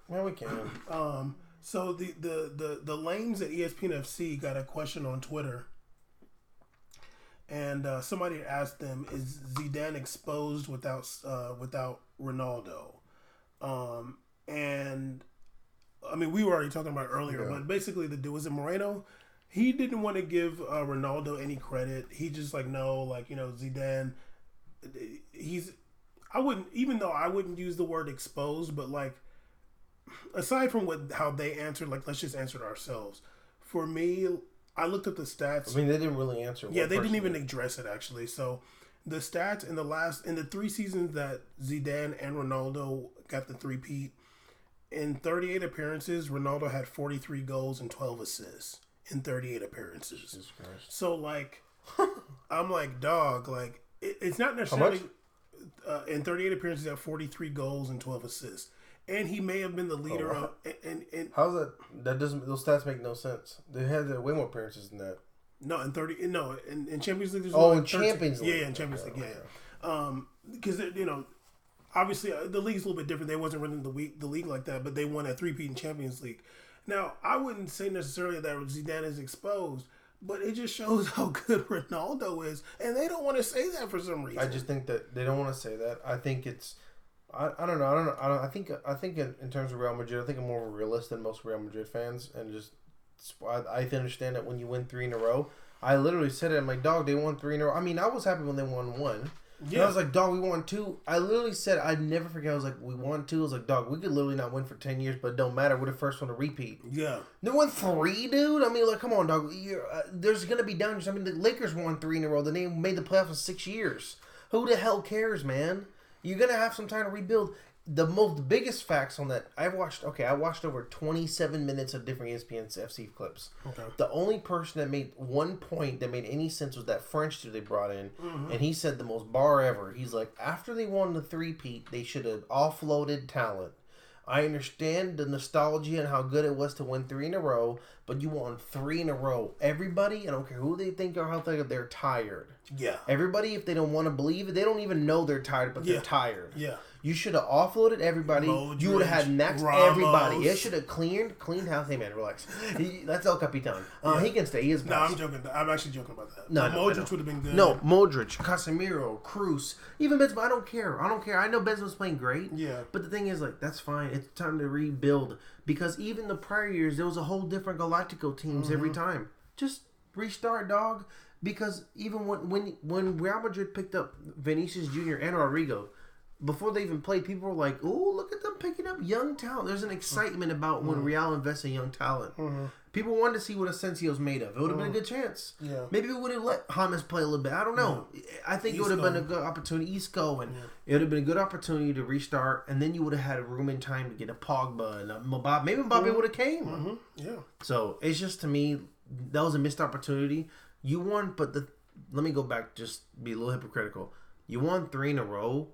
Yeah, we can. So the lanes at ESPN FC got a question on Twitter, and somebody asked them, "Is Zidane exposed without Ronaldo?" And I mean, we were already talking about it earlier, but basically the dude was it Moreno. He didn't want to give Ronaldo any credit. He just like no, like you know Zidane. I wouldn't use the word exposed, but like aside from how they answered, like let's just answer it ourselves. For me, I looked up the stats. I mean, they didn't really answer. Yeah, they didn't even address it actually. So the stats in the 3 seasons that Zidane and Ronaldo got the three-peat, in 38 appearances, Ronaldo had 43 goals and 12 assists in 38 appearances. Jesus Christ. So like, I'm like, dog, like it's not necessarily. In 38 appearances, he had 43 goals and 12 assists, and he may have been the leader of. And how's that? That doesn't. Those stats make no sense. They had way more appearances than that. No, in Champions League. In Champions League. Yeah, in Champions League. Yeah, because you know, obviously the league's a little bit different. They wasn't running the league like that, but they won a 3-peat in Champions League. Now, I wouldn't say necessarily that Zidane is exposed. But it just shows how good Ronaldo is, and they don't want to say that for some reason. I just think that they don't want to say that. I think it's, I don't know. I think in terms of Real Madrid, I think I'm more of a realist than most Real Madrid fans, and just I understand that when you win 3 in a row. I literally said it. I'm like, dog, they won 3 in a row. I mean, I was happy when they won 1. Yeah. And I was like, dog, we won 2. I literally said, I'd never forget. I was like, we won 2. I was like, dog, we could literally not win for 10 years, but it don't matter. We're the first one to repeat. Yeah. They won 3, dude? I mean, like, come on, dog. There's going to be downers. I mean, the Lakers won 3 in a row. Then they made the playoffs in 6 years. Who the hell cares, man? You're going to have some time to rebuild. the biggest facts on that, I watched over 27 minutes of different ESPN FC clips. Okay. The only person that made one point that made any sense was that French dude they brought in, and he said the most bar ever. He's like, after they won the three-peat, they should have offloaded talent. I understand the nostalgia and how good it was to win 3 in a row, but you won 3 in a row. Everybody, I don't care who they think are how they're tired. Yeah. Everybody, if they don't want to believe it, they don't even know they're tired, but they're tired. Yeah. You should have offloaded everybody. Modric, you would have had next everybody. It should have cleaned house. Hey man, relax. That's El Capitan. He can stay. He is. No, I'm joking. I'm actually joking about that. No, Modric would have been good. No, Modric, Casemiro, Cruz, even Benzema. I don't care. I know Benzema's playing great. Yeah. But the thing is, like, that's fine. It's time to rebuild because even the prior years, there was a whole different Galactico teams every time. Just restart, dog. Because even when Real Madrid picked up Vinicius Jr. and Rodrigo, before they even played, people were like, "Oh, look at them picking up young talent." There's an excitement about when Real invests in young talent. People wanted to see what Asensio's made of. It would have been a good chance. Yeah. Maybe we would have let James play a little bit. I don't know. I think it would have been a good opportunity. Isco, and it would have been a good opportunity to restart, and then you would have had room and time to get a Pogba and a Mbappe. Maybe Mbappe would have came. Yeah. So it's just, to me, that was a missed opportunity. You won, but let me go back, just be a little hypocritical. You won 3 in a row.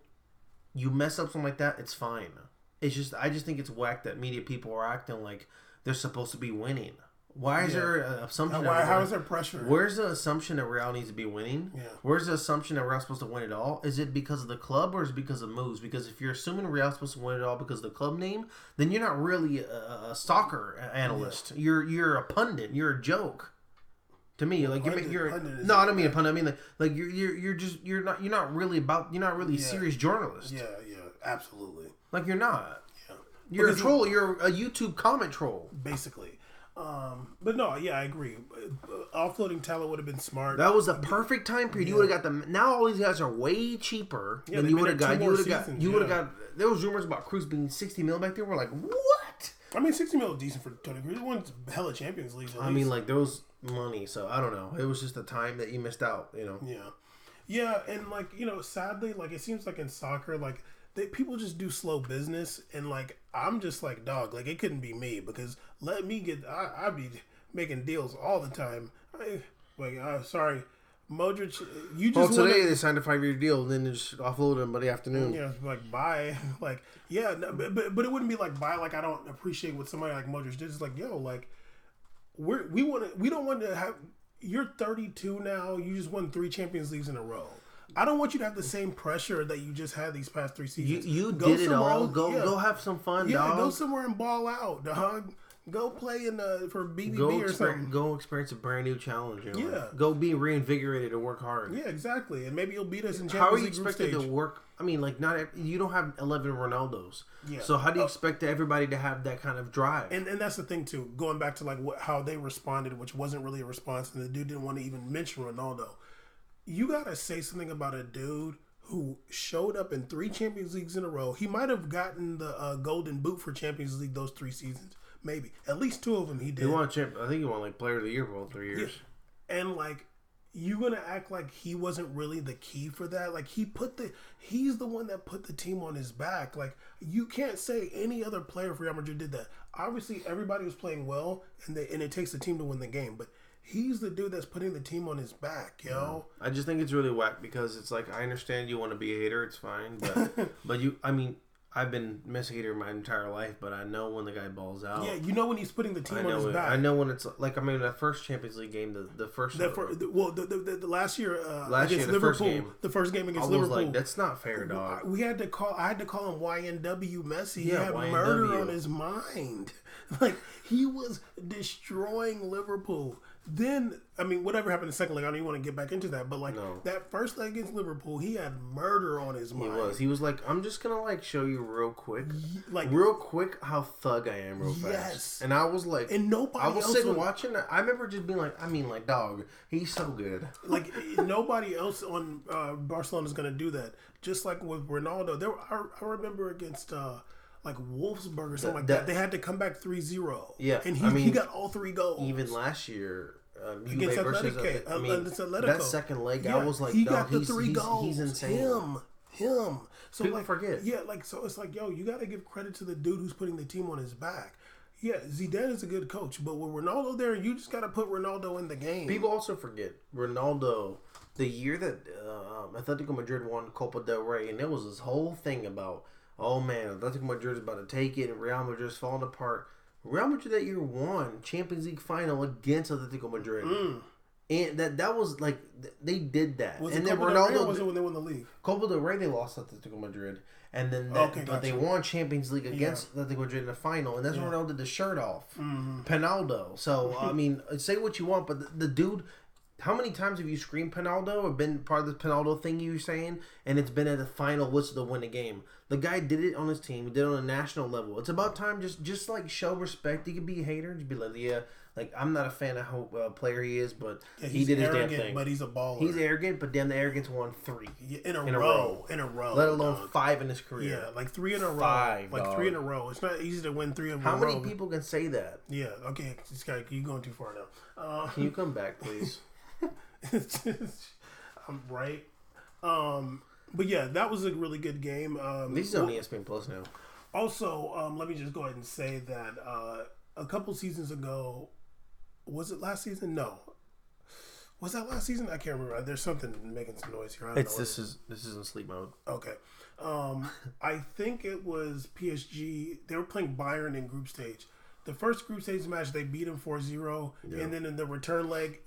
You mess up something like that, it's fine. It's just, I just think it's whack that media people are acting like they're supposed to be winning. Why is there an assumption? How is there pressure? Where's the assumption that Real needs to be winning? Yeah. Where's the assumption that Real's supposed to win it all? Is it because of the club or is it because of moves? Because if you're assuming Real's supposed to win it all because of the club name, then you're not really a soccer analyst. Yeah. You're a pundit. You're a joke. To me, like you're no, I don't mean a pundit. I mean like you're not really serious journalist. Yeah, absolutely. Like you're not. Yeah, you're a troll. You're a YouTube comment troll, basically. But no, yeah, I agree. Offloading talent would have been smart. That was a perfect time period. You would have got them. Now all these guys are way cheaper than you would have got. You would have got. There was rumors about Cruz being 60 mil back there. We're like, what? I mean, 60 mil is decent for Tony Cruz. He won hella Champions League. I mean, like, there was money, so I don't know. It was just a time that you missed out, you know? Yeah, and, like, you know, sadly, like, it seems like in soccer, like, people just do slow business, and, like, I'm just like, dog, like, it couldn't be me, because let me get, I'd be making deals all the time. Sorry, Modric, you just today they signed a 5-year deal, and then they just offloaded him by the afternoon. Yeah, like, bye. Like, yeah, no, but it wouldn't be like, bye, like, I don't appreciate what somebody like Modric did. It's like, yo, like, we don't want to have, you're 32 now, you just won 3 Champions Leagues in a row. I don't want you to have the same pressure that you just had these past 3 seasons. You did it all. Go have some fun, dog. Yeah, go somewhere and ball out, dog. Go play for BBB or something. Go experience a brand new challenge. You know? Yeah. Go be reinvigorated to work hard. Yeah, exactly. And maybe you'll beat us in Champions League. How are you expected to work? I mean, like, you don't have 11 Ronaldos. Yeah. So how do you expect everybody to have that kind of drive? And that's the thing too. Going back to like how they responded, which wasn't really a response, and the dude didn't want to even mention Ronaldo. You gotta say something about a dude who showed up in 3 Champions Leagues in a row. He might have gotten the Golden Boot for Champions League those 3 seasons. Maybe. At least 2 of them he did. I think he won like Player of the Year for all 3 years. Yeah. And like, you gonna act like he wasn't really the key for that? Like, he's the one that put the team on his back. Like, you can't say any other player for Real Madrid did that. Obviously, everybody was playing well, and it takes the team to win the game. But he's the dude that's putting the team on his back, yo. I just think it's really whack because it's like, I understand you want to be a hater, it's fine, but I've been a hater my entire life, but I know when the guy balls out. Yeah, you know when he's putting the team on his back. I know when it's like, I mean, that first Champions League game, the first the last year, against Liverpool, the first game against Liverpool. Like, that's not fair, dog. I had to call him YNW Messi. He had YNW. Murder on his mind. Like, he was destroying Liverpool. Then, I mean, whatever happened in the second leg, I don't even want to get back into that. But, like, that first leg against Liverpool, he had murder on his mind. He was like, I'm just going to, like, show you real quick how thug I am real fast. Yes. And I was like, and nobody else was sitting watching that. I remember just being like, dog, he's so good. Like, nobody else on Barcelona is going to do that. Just like with Ronaldo. I remember against... like Wolfsburg or something like that. They had to come back 3-0. Yeah. And he got all 3 goals. Even last year, against Atletico. That second leg, I was like, he got the 3 goals. He's insane. him. So People forget. Yeah, so it's like, yo, you got to give credit to the dude who's putting the team on his back. Yeah, Zidane is a good coach, but with Ronaldo there, you just got to put Ronaldo in the game. People also forget Ronaldo. The year that Atletico Madrid won Copa del Rey, and there was this whole thing about, oh man, Atletico Madrid is about to take it, and Real Madrid's falling apart. Real Madrid that year won Champions League final against Atletico Madrid. And that was like, they did that. Was and it then Copa Ronaldo, del Rey or was it when they won the league? Copa del Rey, they lost Atletico Madrid. And then but they won Champions League against Atletico Madrid in the final. And that's when Ronaldo did the shirt off. Penaldo. So, I mean, say what you want, but the dude... How many times have you screamed Penaldo or been part of this Penaldo thing you were saying? And it's been at the final whistle to win the game. The guy did it on his team. He did it on a national level. It's about time just like show respect. You can be a hater. Just be like, yeah, like I'm not a fan of how player he is, but he did his damn thing. But he's a baller. He's arrogant, but damn, the arrogance won 3 in a row. Let alone 5 in his career. Yeah, like 3 in a row. 5, like 3 in a row. It's not easy to win 3 in a row. How many people can say that? Yeah. Okay, this guy, you're going too far now. Can you come back, please? I'm right. But yeah, that was a really good game. This is on ESPN Plus now. Also, let me just go ahead and say that a couple seasons ago, was it last season? No. Was that last season? I can't remember. There's something making some noise here. This is in sleep mode. Okay. I think it was PSG. They were playing Bayern in group stage. The first group stage match, they beat them 4-0. Yeah. And then in the return leg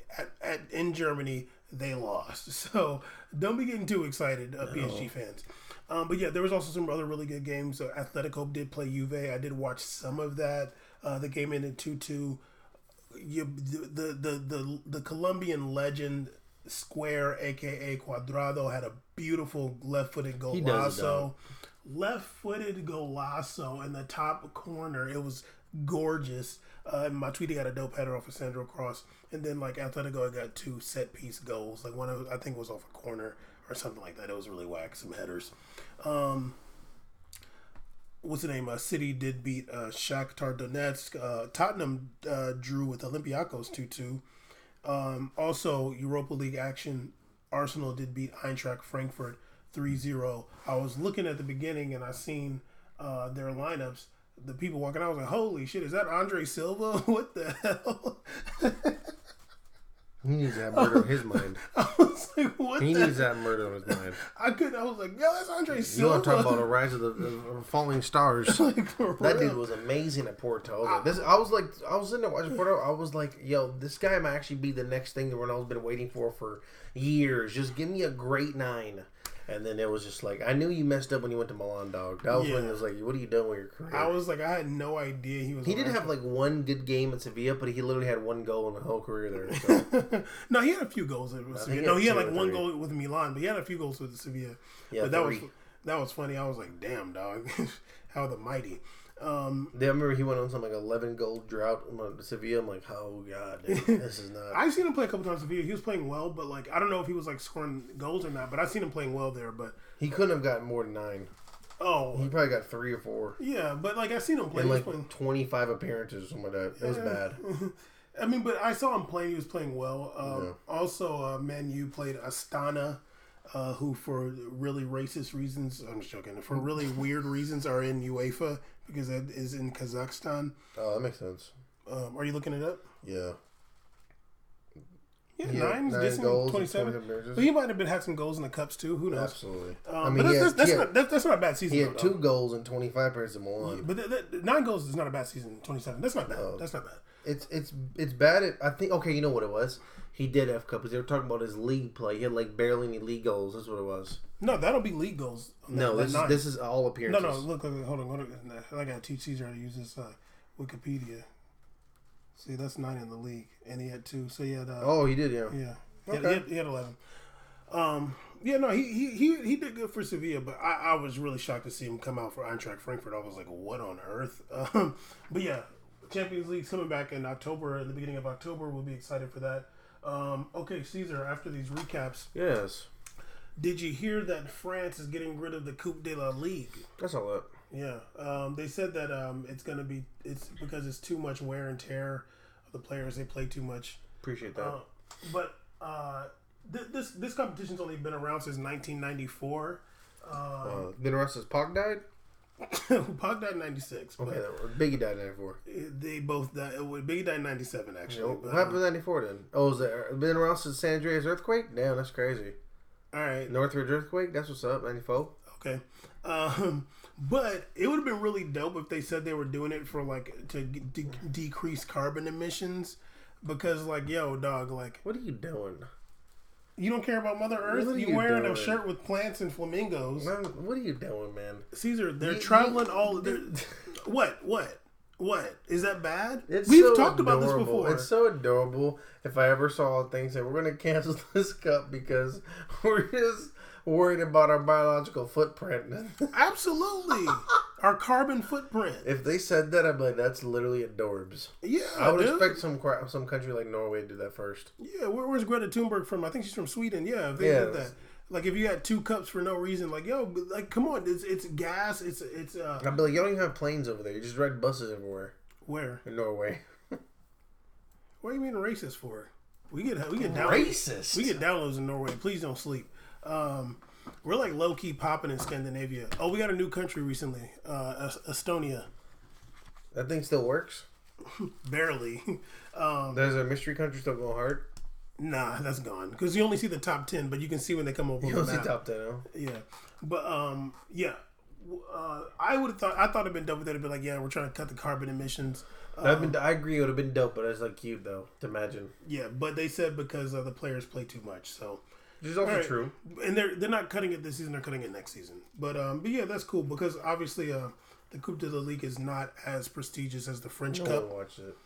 in Germany, they lost. So don't be getting too excited, PSG fans. But yeah, there was also some other really good games. Atletico did play Juve. I did watch some of that. The game ended 2-2. The Colombian legend Square, a.k.a. Cuadrado, had a beautiful left-footed golazo. Left-footed golazo in the top corner. It was gorgeous. Matuidi got a dope header off of Sandro Cross, and then like Atletico got 2 set piece goals. Like one I think was off a corner or something like that. It was really whack. Some headers. What's the name? City did beat Shakhtar Donetsk. Tottenham drew with Olympiacos 2-2. Also Europa League action. Arsenal did beat Eintracht Frankfurt 3-0. I was looking at the beginning and I seen their lineups. The people walking out, I was like, holy shit, is that Andre Silva? What the hell? He needs to have murder on his mind. I was like, what He needs to have murder on his mind. I was like, yo, that's Andre Silva. You want to talk about a rise of the falling stars. Like, that dude was amazing at Porto. I was in there watching Porto. I was like, yo, this guy might actually be the next thing that Ronaldo's been waiting for years. Just give me a great 9. And then it was just like, I knew you messed up when you went to Milan, dog. That was when it was like, what are you doing with your career? I was like, I had no idea he was. He did have like 1 good game at Sevilla, but he literally had 1 goal in the whole career there. So. No, he had a few goals at Sevilla. No, he had like 1 goal with Milan, but he had a few goals with Sevilla. Yeah, but that was funny. I was like, damn, dog, how the mighty. I remember he went on some like 11 goal drought in Sevilla. I'm like, oh god, dude, this is not. I've seen him play a couple times in Sevilla. He was playing well, but like I don't know if he was like scoring goals or not. But I've seen him playing well there. But he couldn't have gotten more than 9. Oh, he probably got 3 or 4. Yeah, but like I seen him play. In like 25 appearances or something like that. It was bad. I mean, but I saw him playing. He was playing well. Also, Man U played Astana. Who for really racist reasons, I'm just joking, for really weird reasons are in UEFA because that is in Kazakhstan. Oh, that makes sense. Are you looking it up? Yeah. Yeah, 9 goals, 27. But he might have had some goals in the cups too. Who knows? Absolutely. I mean, that's not a bad season. He had 2 goals and 25 appearances in Milan. But 9 goals is not a bad season. 27. That's not bad. That's not bad. It's bad. I think. Okay, you know what it was. He did have cup because they were talking about his league play. He had like barely any league goals. That's what it was. No, that'll be league goals. No, this is all appearances. No, look, hold on. I gotta teach Caesar how to use this Wikipedia. See, that's 9 in the league, and he had 2. So he had. He did, yeah. Yeah. Okay. He had 11. Yeah, no, he did good for Sevilla, but I was really shocked to see him come out for Eintracht Frankfurt. I was like, what on earth? But yeah, Champions League's coming back in October. In the beginning of October, we'll be excited for that. Okay, Caesar, after these recaps. Yes. Did you hear that France is getting rid of the Coupe de la Ligue? That's all that. Yeah. They said that it's because it's too much wear and tear of the players. They play too much. Appreciate that. But this competition's only been around since 1994. Then the rest is Pac died? Pac died in 96. Okay, Biggie died in 94. They both died. Biggie died in 97, actually. What happened in 94 then? Oh, is there been around since San Andreas earthquake? Damn, that's crazy. All right. Northridge earthquake? That's what's up, 94. Okay. But it would have been really dope if they said they were doing it for, like, to decrease carbon emissions. Because, like, yo, dog, like... What are you doing? You don't care about Mother Earth? You wearing a shirt with plants and flamingos. Man, what are you doing, man? Caesar, they're traveling all... What? Is that bad? We've so talked adorable. about this before. It's so adorable. If I ever saw a thing say, we're going to cancel this cup because we're just worried about our biological footprint. Absolutely. Our carbon footprint. If they said that, I'd be like, that's literally adorbs. Yeah, I would expect some country like Norway to do that first. Yeah, where's Greta Thunberg from? I think she's from Sweden. Yeah, if they did that. Like, if you had 2 cups for no reason, like, yo, like, come on, it's gas, it's I'd be like, you don't even have planes over there. You just ride buses everywhere. Where? In Norway. What are you being racist for? We get racist. We get downloads in Norway. Please don't sleep. We're like low key popping in Scandinavia. Oh, we got a new country recently, Estonia. That thing still works. Barely. There's a mystery country still going hard. Nah, that's gone because you only see the top 10, but you can see when they come up. You don't see top 10, huh? Yeah, but yeah. I thought it'd been dope if they'd been like, yeah, we're trying to cut the carbon emissions. I agree, it would have been dope, but it's like cute though to imagine. Yeah, but they said because the players play too much, so which is also true. And they're not cutting it this season; they're cutting it next season. But yeah, that's cool because obviously the Coupe de la Ligue is not as prestigious as the French Cup. Watch it.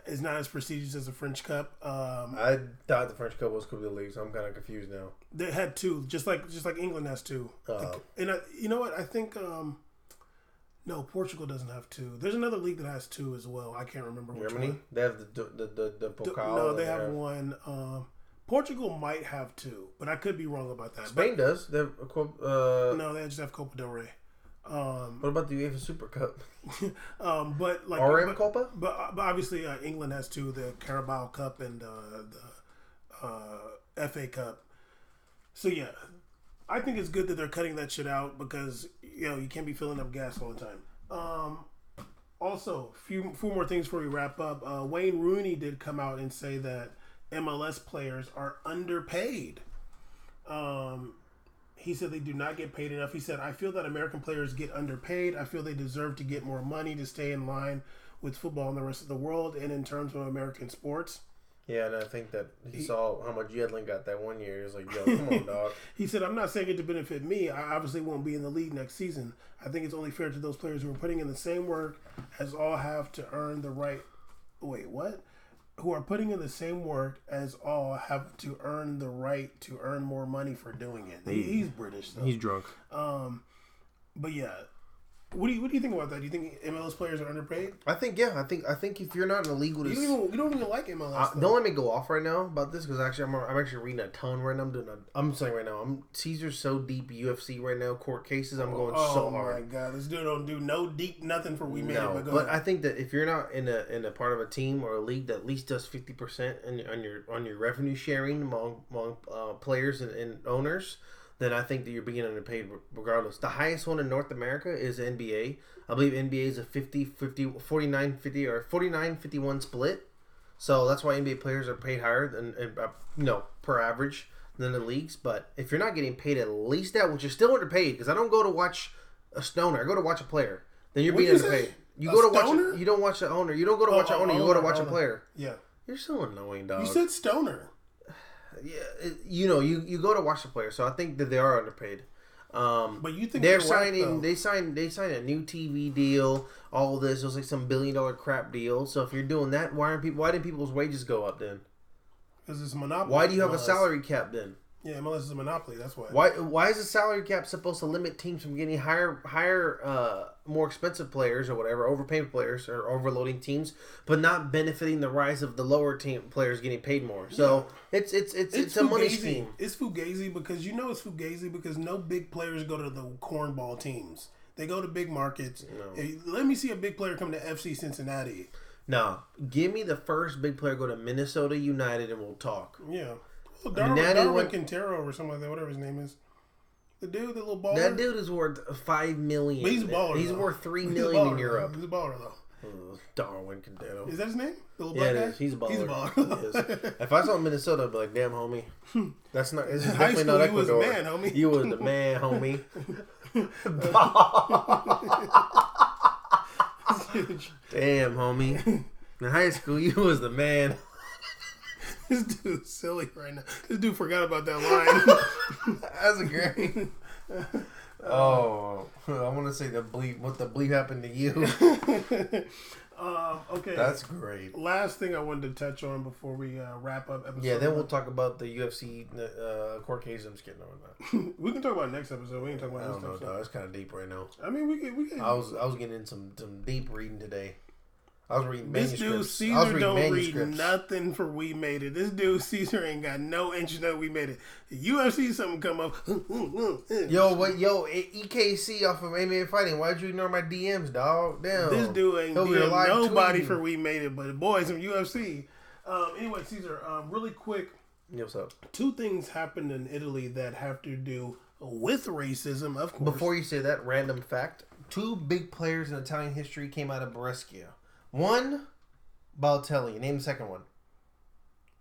It's not as prestigious as the French Cup. I thought the French Cup was Coupe de la Ligue, so I'm kind of confused now. They had 2, just like England has 2. And you know what? I think no, Portugal doesn't have 2. There's another league that has 2 as well. I can't remember which Germany? one. They have the Pokal. No, they have 1. Portugal might have 2, but I could be wrong about that. Spain does. They have no, they just have Copa del Rey. What about the UEFA Super Cup? But like RM Copa? But obviously England has 2, the Carabao Cup and the FA Cup. So yeah, I think it's good that they're cutting that shit out because you can't be filling up gas all the time. Also, few more things before we wrap up. Wayne Rooney did come out and say that MLS players are underpaid. He said they do not get paid enough. He said, I feel that American players get underpaid. I feel they deserve to get more money to stay in line with football and the rest of the world and in terms of American sports. Yeah, and I think that he saw how much Yedlin got that one year. He was like, yo, come on, dog. He said, I'm not saying it to benefit me. I obviously won't be in the league next season. I think it's only fair to those players who are putting in the same work as all have to earn the right... Wait, what? Who are putting in the same work as all have to earn the right to earn more money for doing it. He's British, though. He's drunk. But yeah, what do you think about that? Do you think MLS players are underpaid? I think if you're not in a league with you don't even like MLS. Don't let me go off right now about this because actually I'm actually reading a ton right now. I'm saying right now Caesar's so deep UFC right now, court cases. I'm going so hard. Oh my god, this dude don't do no deep nothing for we made no, it. But I think that if you're not in a part of a team or a league that at least does 50% on your revenue sharing among players and owners, then I think that you're being underpaid regardless. The highest one in North America is NBA. I believe NBA is a 49-50 or 49-51 split. So that's why NBA players are paid higher than per average than the leagues. But if you're not getting paid at least that, which is still underpaid, because I don't go to watch a stoner, I go to watch a player. Then you're being underpaid. You go to watch. You don't watch the owner. You don't go to watch an owner. You go to watch a player. Yeah. You're so annoying, dog. You said stoner. Yeah, you go to watch the player, so I think that they are underpaid. But you think they're signing? They signed a new TV deal. All of this it was like some $1 billion crap deal. So if you're doing that, why didn't people's wages go up then? Because it's a monopoly. Why do you have a salary cap then? Yeah, MLS is a monopoly. That's why. Why is the salary cap supposed to limit teams from getting higher, more expensive players or whatever, overpaid players or overloading teams, but not benefiting the rise of the lower team players getting paid more? So it's a money scheme. It's fugazi because it's fugazi because no big players go to the cornball teams. They go to big markets. No. Hey, let me see a big player come to FC Cincinnati. No, give me the first big player go to Minnesota United and we'll talk. Yeah. Darwin Quintero or something like that, whatever his name is. The dude, the little baller. That dude is worth $5 million. But he's a baller. He's though. worth $3 million in Europe. He's a baller though. Darwin Quintero. Is that his name? The little Yeah, black it guy? is. He's a baller. He's a baller. If I saw him in Minnesota, I'd be like, damn, homie. That's not. This is In high definitely school, not he was Ecuador. the man, homie. You was the man, homie. Damn, homie. In high school, you was the man. This dude's silly right now. This dude forgot about that line. That's a great. Oh, I want to say the bleep. What the bleep happened to you? Okay. That's great. Last thing I wanted to touch on before we wrap up episode. Yeah, then we'll talk about the UFC court case. I'm just kidding on that. We can talk about it next episode. We can talk about I this don't know, stuff. dog. It's kind of deep right now. I mean, we can. I was getting in some deep reading today. I was reading This manuscripts. dude Caesar don't read nothing for We Made It. This dude Caesar ain't got no interest in We Made It. The UFC something come up. Yo, EKC off of MMA Fighting. Why'd you ignore my DMs, dog? Damn. This dude ain't DM nobody for We Made It, but the boys from UFC. Anyway, Caesar, really quick. Yeah, what's up? 2 things happened in Italy that have to do with racism, of course. Before you say that, random fact. 2 big players in Italian history came out of Brescia. One, Balotelli. Name the second one.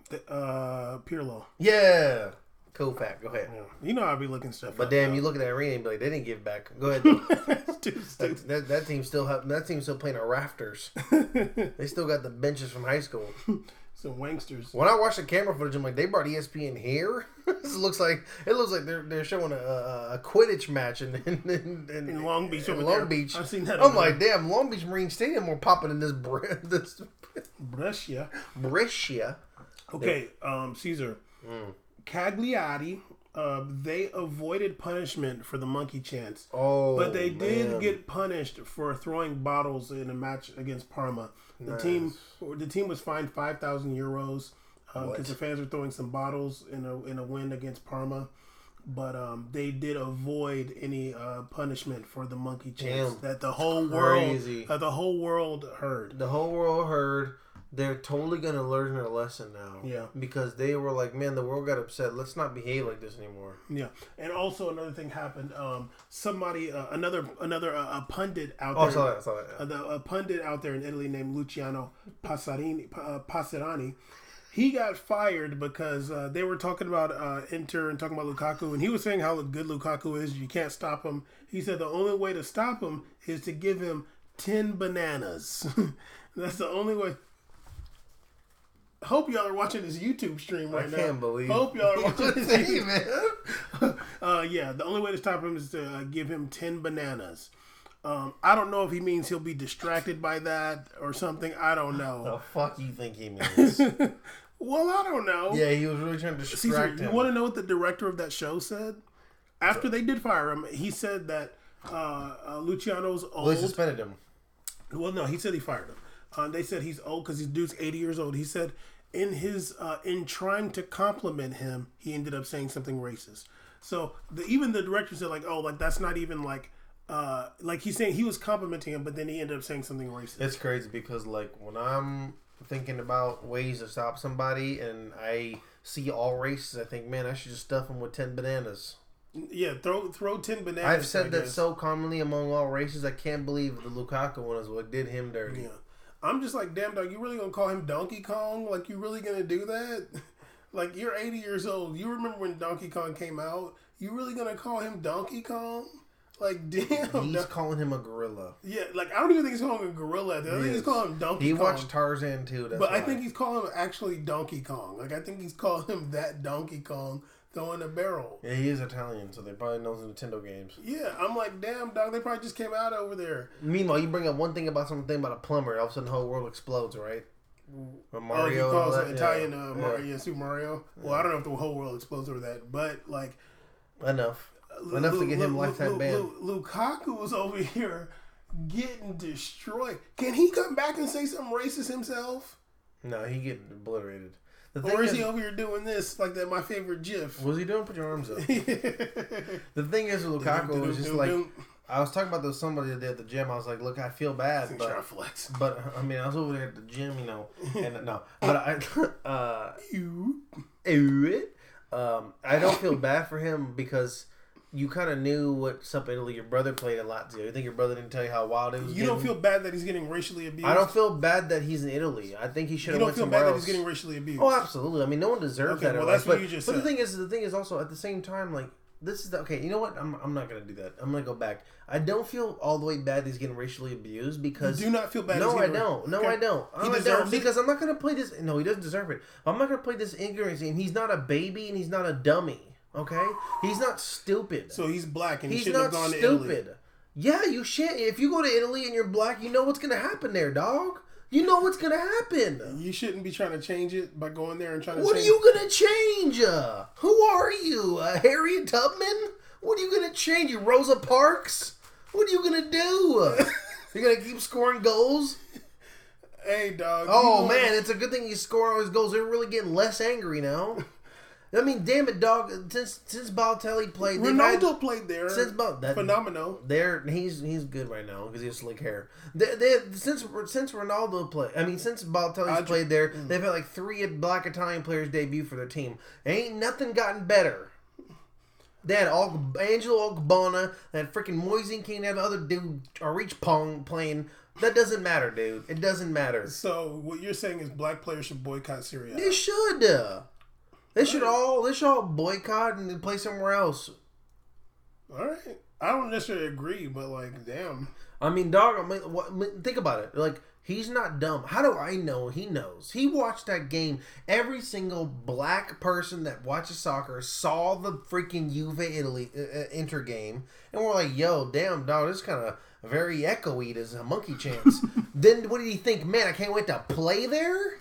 Pirlo. Yeah. Cool fact. Go ahead. Yeah. You know I'll be looking stuff But up, damn, though. you look at that arena and be like, they didn't give back. Go ahead. that team's still playing at rafters. They still got the benches from high school. Some wanksters. When I watch the camera footage, I'm like, they brought ESPN here. It looks like they're showing a Quidditch match in Long Beach. In Long Beach. I've seen that. I'm like, damn, Long Beach Marine Stadium more popping in this Brescia. Okay, Caesar. Cagliari. They avoided punishment for the monkey chants. Oh, but they did get punished for throwing bottles in a match against Parma. The team was fined €5,000 because the fans were throwing some bottles in a win against Parma. But they did avoid any punishment for the monkey chants that the whole world heard. The whole world heard. They're totally gonna learn their lesson now. Yeah, because they were like, man, the world got upset. Let's not behave like this anymore. Yeah, and also another thing happened. Somebody, another pundit out there. I saw that. A pundit out there in Italy named Luciano Passerani. He got fired because they were talking about Inter and talking about Lukaku, and he was saying how good Lukaku is. You can't stop him. He said the only way to stop him is to give him 10 bananas. That's the only way. Hope y'all are watching this YouTube stream right now. I can't believe. Hope y'all are watching this YouTube, man. Yeah, the only way to stop him is to give him 10 bananas. I don't know if he means he'll be distracted by that or something. I don't know. The fuck you think he means? Well, I don't know. Yeah, he was really trying to distract him. You want to know what the director of that show said? After they did fire him, he said that Luciano's old. Well, they suspended him. Well, no, he said he fired him. They said he's old because his dude's 80 years old. He said in trying to compliment him, he ended up saying something racist. So even the director said that's not even like he's saying he was complimenting him, but then he ended up saying something racist. It's crazy because when I'm thinking about ways to stop somebody and I see all races, I think, man, I should just stuff them with 10 bananas. Yeah, throw 10 bananas. I've said that so commonly among all races. I can't believe the Lukaku one is what did him dirty. Yeah. I'm just like, damn, dog, you really gonna call him Donkey Kong? Like, you really gonna do that? Like, you're 80 years old. You remember when Donkey Kong came out? You really gonna call him Donkey Kong? Like, damn. He's calling him a gorilla. Yeah, like, I don't even think he's calling him a gorilla. I think he's calling him Donkey Kong. He watched Tarzan too. But I think he's calling him actually Donkey Kong. Like, I think he's calling him that Donkey Kong throwing a barrel. Yeah, he is Italian, so they probably know the Nintendo games. Yeah, I'm like, damn, dog, they probably just came out over there. Meanwhile, you bring up one thing about something about a plumber, all of a sudden the whole world explodes, right? Or Mario. He calls it Italian Mario, Super Mario. Well, I don't know if the whole world explodes over that, but like enough to get him lifetime ban. Lukaku was over here getting destroyed. Can he come back and say something racist himself? No, he getting obliterated. Or is he over here doing this like that? My favorite GIF. What was he doing? Put your arms up. The thing is, with Lukaku was just like. I was talking about this with somebody the other day at the gym. I was like, "Look, I feel bad, but I mean, I was over there at the gym, you know, and no, but I don't feel bad for him because you kind of knew what's up in Italy. Your brother played a lot. You think your brother didn't tell you how wild it was? You don't feel bad that he's getting racially abused? I don't feel bad that he's in Italy. I think he should have went somewhere else. You don't feel bad that he's getting racially abused? Oh, absolutely. I mean, no one deserves that. Well, that's what you just said. But the thing is also, at the same time, like, this is okay, you know what? I'm not going to do that. I'm going to go back. I don't feel all the way bad that he's getting racially abused because... You do not feel bad? No, I don't. No, I don't. He deserves it? Because I'm not going to play this... No, he doesn't deserve it. I'm not going to play this ignorance game. He's not a baby and he's not a dummy. Okay? He's not stupid. So he's black and he shouldn't have gone to Italy. He's not stupid. Yeah, you should. If you go to Italy and you're black, you know what's going to happen there, dog. You know what's going to happen. You shouldn't be trying to change it by going there and trying to What are you going to change? Who are you? Harriet Tubman? What are you going to change? You Rosa Parks? What are you going to do? You're going to keep scoring goals? Hey, dog. Oh, man, it's a good thing you score all those goals. They're really getting less angry now. I mean, damn it, dog. Since Balotelli played... Ronaldo played there. Phenomenal. He's good right now because he has slick hair. Since Ronaldo played... I mean, since Balotelli's played there, they've had like 3 black Italian players debut for their team. Ain't nothing gotten better. They had Angelo Ogbonna, they had freaking Moiseen King, they had the other dude, Arich Pong playing. That doesn't matter, dude. It doesn't matter. So, what you're saying is black players should boycott Serie A? They should. They should all boycott and play somewhere else. All right. I don't necessarily agree, but like, damn. I mean, dog, think about it. Like, he's not dumb. How do I know he knows? He watched that game. Every single black person that watches soccer saw the freaking Juve Italy Inter game, and we're like, yo, damn, dog, this is kind of very echoey as a monkey chance. Then what did he think? Man, I can't wait to play there?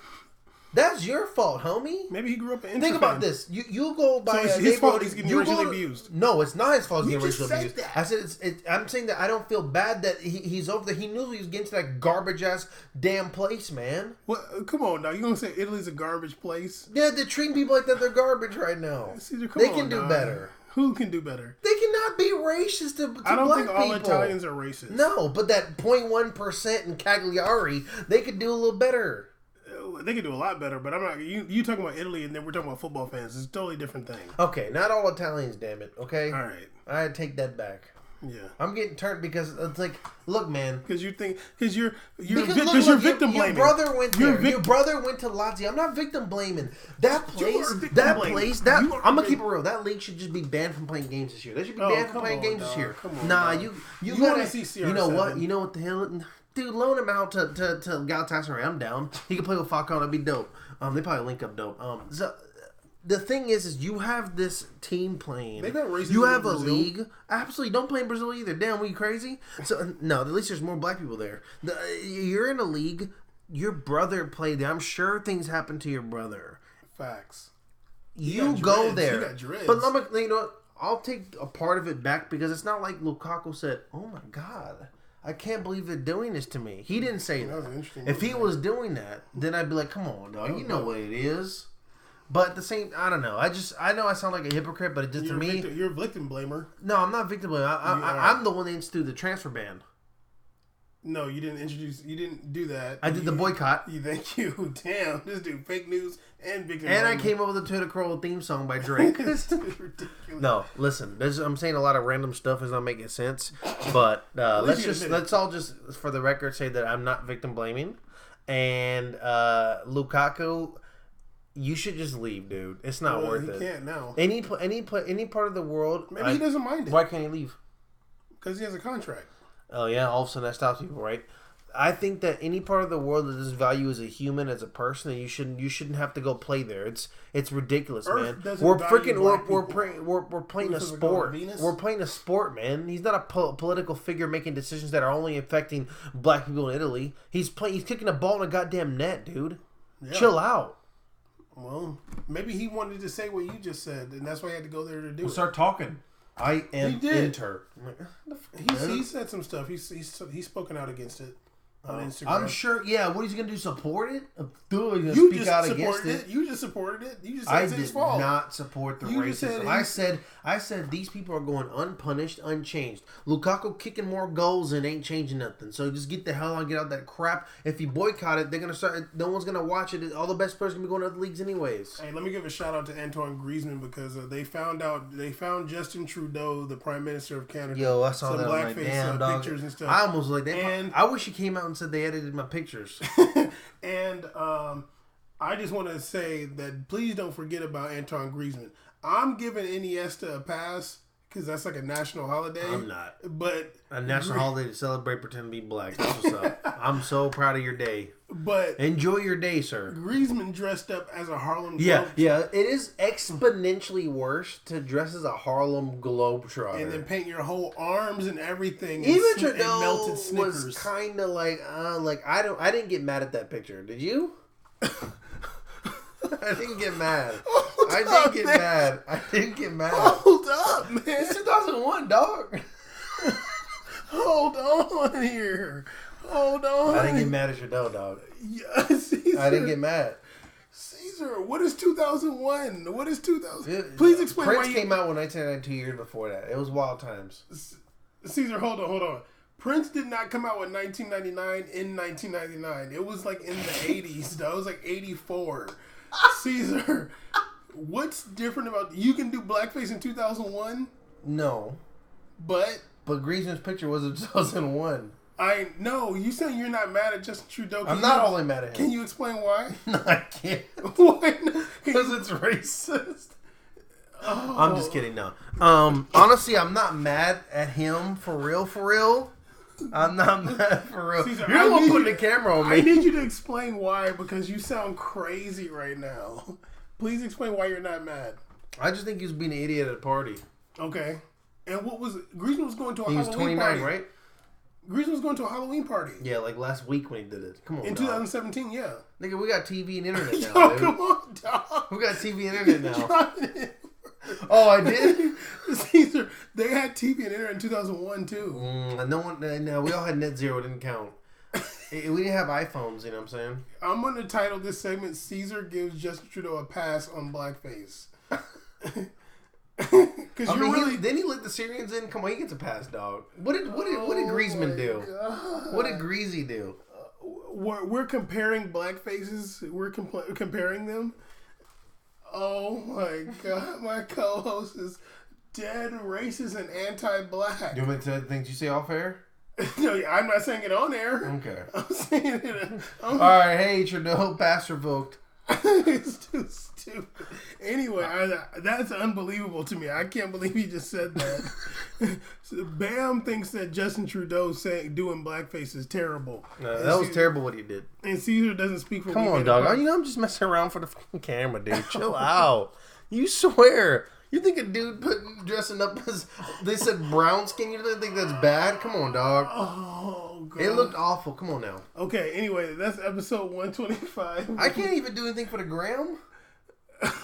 That's your fault, homie. Maybe he grew up in Inter. Think about this. You go by... So it's his fault he's getting racially abused. No, it's not his fault he's getting racially abused. That. I said I'm saying that I don't feel bad that he's over there. He knew he was getting to that garbage-ass damn place, man. Well, come on now. You gonna say Italy's a garbage place? Yeah, they're treating people like that. They're garbage right now. Caesar, they can do better. Who can do better? They cannot be racist to I don't black think all people. Italians are racist. No, but that 0.1% in Cagliari, they could do a little better. They could do a lot better, but I'm not. You talking about Italy, and then we're talking about football fans. It's a totally different thing. Okay, not all Italians, damn it. Okay, all right. I take that back. Yeah, I'm getting turned because it's like, look, man. Because you're victim blaming. Your brother went there. Your brother went to Lazio. I'm not victim blaming. That place. I'm gonna keep it real. That league should just be banned from playing games this year. They should be banned from playing games this year. Come on, nah, dog. you gotta see CR7. You know what? You know what the hell? Dude, loan him out to Galatasaray. I'm down. He can play with Falcao. That'd be dope. They probably link up dope. So the thing is you have this team playing. You have a league. Absolutely, don't play in Brazil either. Damn, we crazy? So no, at least there's more black people there. You're in a league. Your brother played there. I'm sure things happen to your brother. Facts. You go there. He got dreads. But you know what? I'll take a part of it back because it's not like Lukaku said, "Oh my God, I can't believe they're doing this to me." He didn't say that. If he was doing that, then I'd be like, "Come on, dog, you know what it is." But at the same, I don't know. I know I sound like a hypocrite, but it just to me, you're a victim blamer. No, I'm not a victim blamer. I'm the one that instituted the transfer ban. No, you didn't do that. I did the boycott. Thank you. Damn, this dude fake news and victim. And blamer. I came up with a Twitter Crawl theme song by Drake. Ridiculous. No, listen. I'm saying a lot of random stuff is not making sense, but let's all just for the record say that I'm not victim blaming. And Lukaku, you should just leave, dude. It's not worth it. He can't now. Any part of the world. Maybe he doesn't mind it. Why can't he leave? Because he has a contract. Oh yeah, all of a sudden that stops people, right? I think that any part of the world that is value as a human, as a person, you shouldn't have to go play there. It's ridiculous, man. We're playing a sport. We're playing a sport, man. He's not a political figure making decisions that are only affecting black people in Italy. He's kicking a ball in a goddamn net, dude. Yeah. Chill out. Well, maybe he wanted to say what you just said, and that's why he had to go there to do it. Start talking. I am Inter. He said some stuff. He's spoken out against it. on Instagram. I'm sure. Yeah, what he's gonna do? Support it? Dude, you speak just out supported against it. You just supported it. You just said I it's his did fault. not support the racism. I said these people are going unpunished, unchanged. Lukaku kicking more goals and ain't changing nothing. So just get the hell out, get out that crap. If you boycott it, they're gonna start. No one's gonna watch it. All the best players gonna be going to other leagues anyways. Hey, let me give a shout out to Antoine Griezmann because they found Justin Trudeau, the Prime Minister of Canada. Yo, I saw that. Blackface Like, damn, dog. pictures and stuff. I almost like that. And I wish he came out and said they edited my pictures. And I just want to say that please don't forget about Antoine Griezmann. I'm giving Iniesta a pass because that's like a national holiday. I'm not. But a national holiday to celebrate, pretend to be black. That's what's up. I'm so proud of your day. But enjoy your day, sir. Griezmann dressed up as a Harlem Globetrotter. Yeah. It is exponentially worse to dress as a Harlem Globetrotter and then paint your whole arms and everything. Even and Trudeau melted Snickers. Was kind of like I didn't get mad at that picture. Did you? I didn't get mad. I didn't get mad. Hold up, man. It's 2001, dog. Hold on here. Hold on. I didn't get mad at Trudeau, dog. Yeah, Caesar. I didn't get mad. Caesar, what is 2001? What is 2000? Please explain Prince why you... came out in 1992 years before that. It was wild times. Caesar, hold on. Prince did not come out with 1999 in 1999. It was like in the 80s, though. It was like 84. Caesar, what's different about... You can do blackface in 2001? No. But Griezmann's picture was in 2001. I know. You saying you're not mad at Justin Trudeau. I'm not only mad at him. Can you explain why? No, I can't. Why not? Because it's racist. Oh. I'm just kidding. No. Honestly, I'm not mad at him for real. I'm not mad for real. Caesar, you're the one putting the camera on me. I need you to explain why, because you sound crazy right now. Please explain why you're not mad. I just think he was being an idiot at a party. Okay. And what was... Griezmann was going to a Halloween party. He was 29, right? Griezmann was going to a Halloween party. Yeah, like last week when he did it. Come on, in 2017, yeah. Nigga, we got TV and internet now. Yo, come on, dog. We got TV and internet now. Oh, I did? Caesar, they had TV and internet in 2001, too. No, we all had net zero. It didn't count. We didn't have iPhones, you know what I'm saying? I'm going to title this segment, Caesar Gives Justin Trudeau a Pass on Blackface. Because then he let the Syrians in. Come on, he gets a pass, dog. What did Griezmann do? God. What did Greasy do? We're comparing black faces. We're comparing them. Oh my God, my co-host is dead racist and anti-black. You want me to tell the things you say off air? No, I'm not saying it on air. Okay. I'm saying it. All right, hey Trudeau, pass revoked. It's too stupid. Anyway, that's unbelievable to me. I can't believe he just said that. So Bam thinks that Justin Trudeau doing blackface is terrible. That was terrible what he did. And Caesar doesn't speak for. Come on, dog. I'm just messing around for the fucking camera, dude. Chill out. You swear. You think a dude dressing up as they said brown skin? You don't think that's bad? Come on, dog. Oh, God. It looked awful. Come on now. Okay. Anyway, that's episode 125. I can't even do anything for the gram.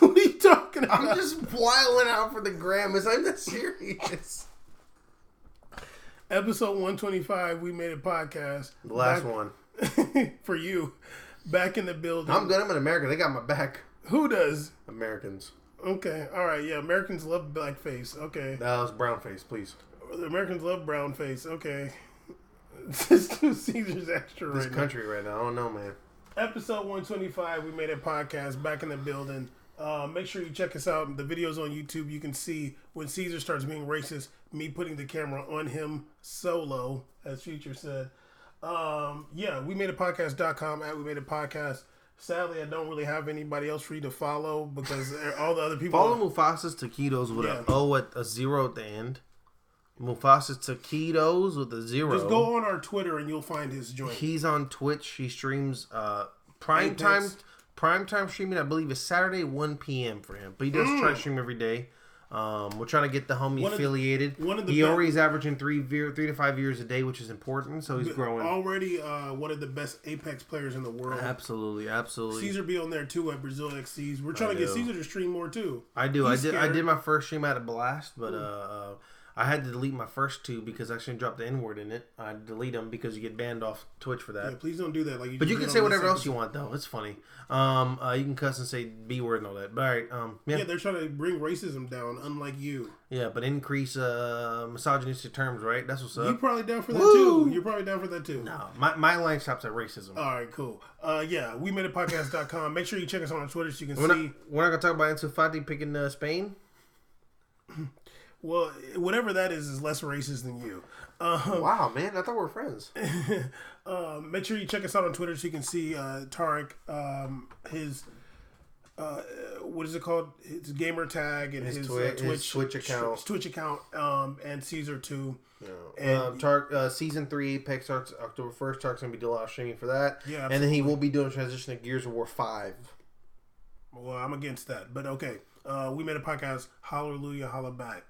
What are you talking about? I'm just wilding out for the gram. It's not that serious. Episode 125. We made a podcast. The last one for you. Back in the building. I'm good. I'm in America. They got my back. Who does? Americans. Okay, all right, yeah. Americans love blackface. Okay, that was brown face, please. The Americans love brown face. Okay, Caesar's extra. This country right now, I don't know, man. Episode 125. We made a podcast. Back in the building. Make sure you check us out. The videos on YouTube. You can see when Caesar starts being racist. Me putting the camera on him solo, as Future said. Yeah, we made a podcast.com. We made a podcast. Sadly, I don't really have anybody else for you to follow because all the other people... Follow Mufasa's Taquitos with an O at a zero at the end. Mufasa's Taquitos with a zero. Just go on our Twitter and you'll find his joint. He's on Twitch. He streams prime time streaming, I believe, is Saturday 1 p.m. for him. But he does try to stream every day. We're trying to get the homie affiliated. He already is averaging 3 to 5 viewers a day, which is important. So he's growing. Already one of the best Apex players in the world. Absolutely. Caesar be on there too at Brazil XCs. We're trying to get Caesar to stream more too. I do. I did my first stream. I had a blast, but I had to delete my first 2 because I accidentally dropped the N-word in it. I delete them because you get banned off Twitch for that. Yeah, please don't do that. But you can say whatever else you want, though. It's funny. You can cuss and say B-word and all that. But all right. Yeah, they're trying to bring racism down, unlike you. Yeah, but increase misogynistic terms, right? That's what's up. You're probably down for that too. You're probably down for that too. No, my line stops at racism. All right, cool. Yeah, we made a podcast.com. Make sure you check us on Twitter so you can see. We're not going to talk about Ansu Fati picking Spain. Well, whatever that is less racist than you. Wow, man. I thought we were friends. Make sure you check us out on Twitter so you can see Tarek, his, what is it called? His gamer tag and his Twitch account. His Twitch account, and Caesar too. Yeah. And Tarek, Season 3 Apex starts October 1st. Tarek's going to be doing a lot of streaming for that. Yeah, absolutely. And then he will be doing a transition to Gears of War 5. Well, I'm against that. But okay. We made a podcast. Hallelujah, holla back.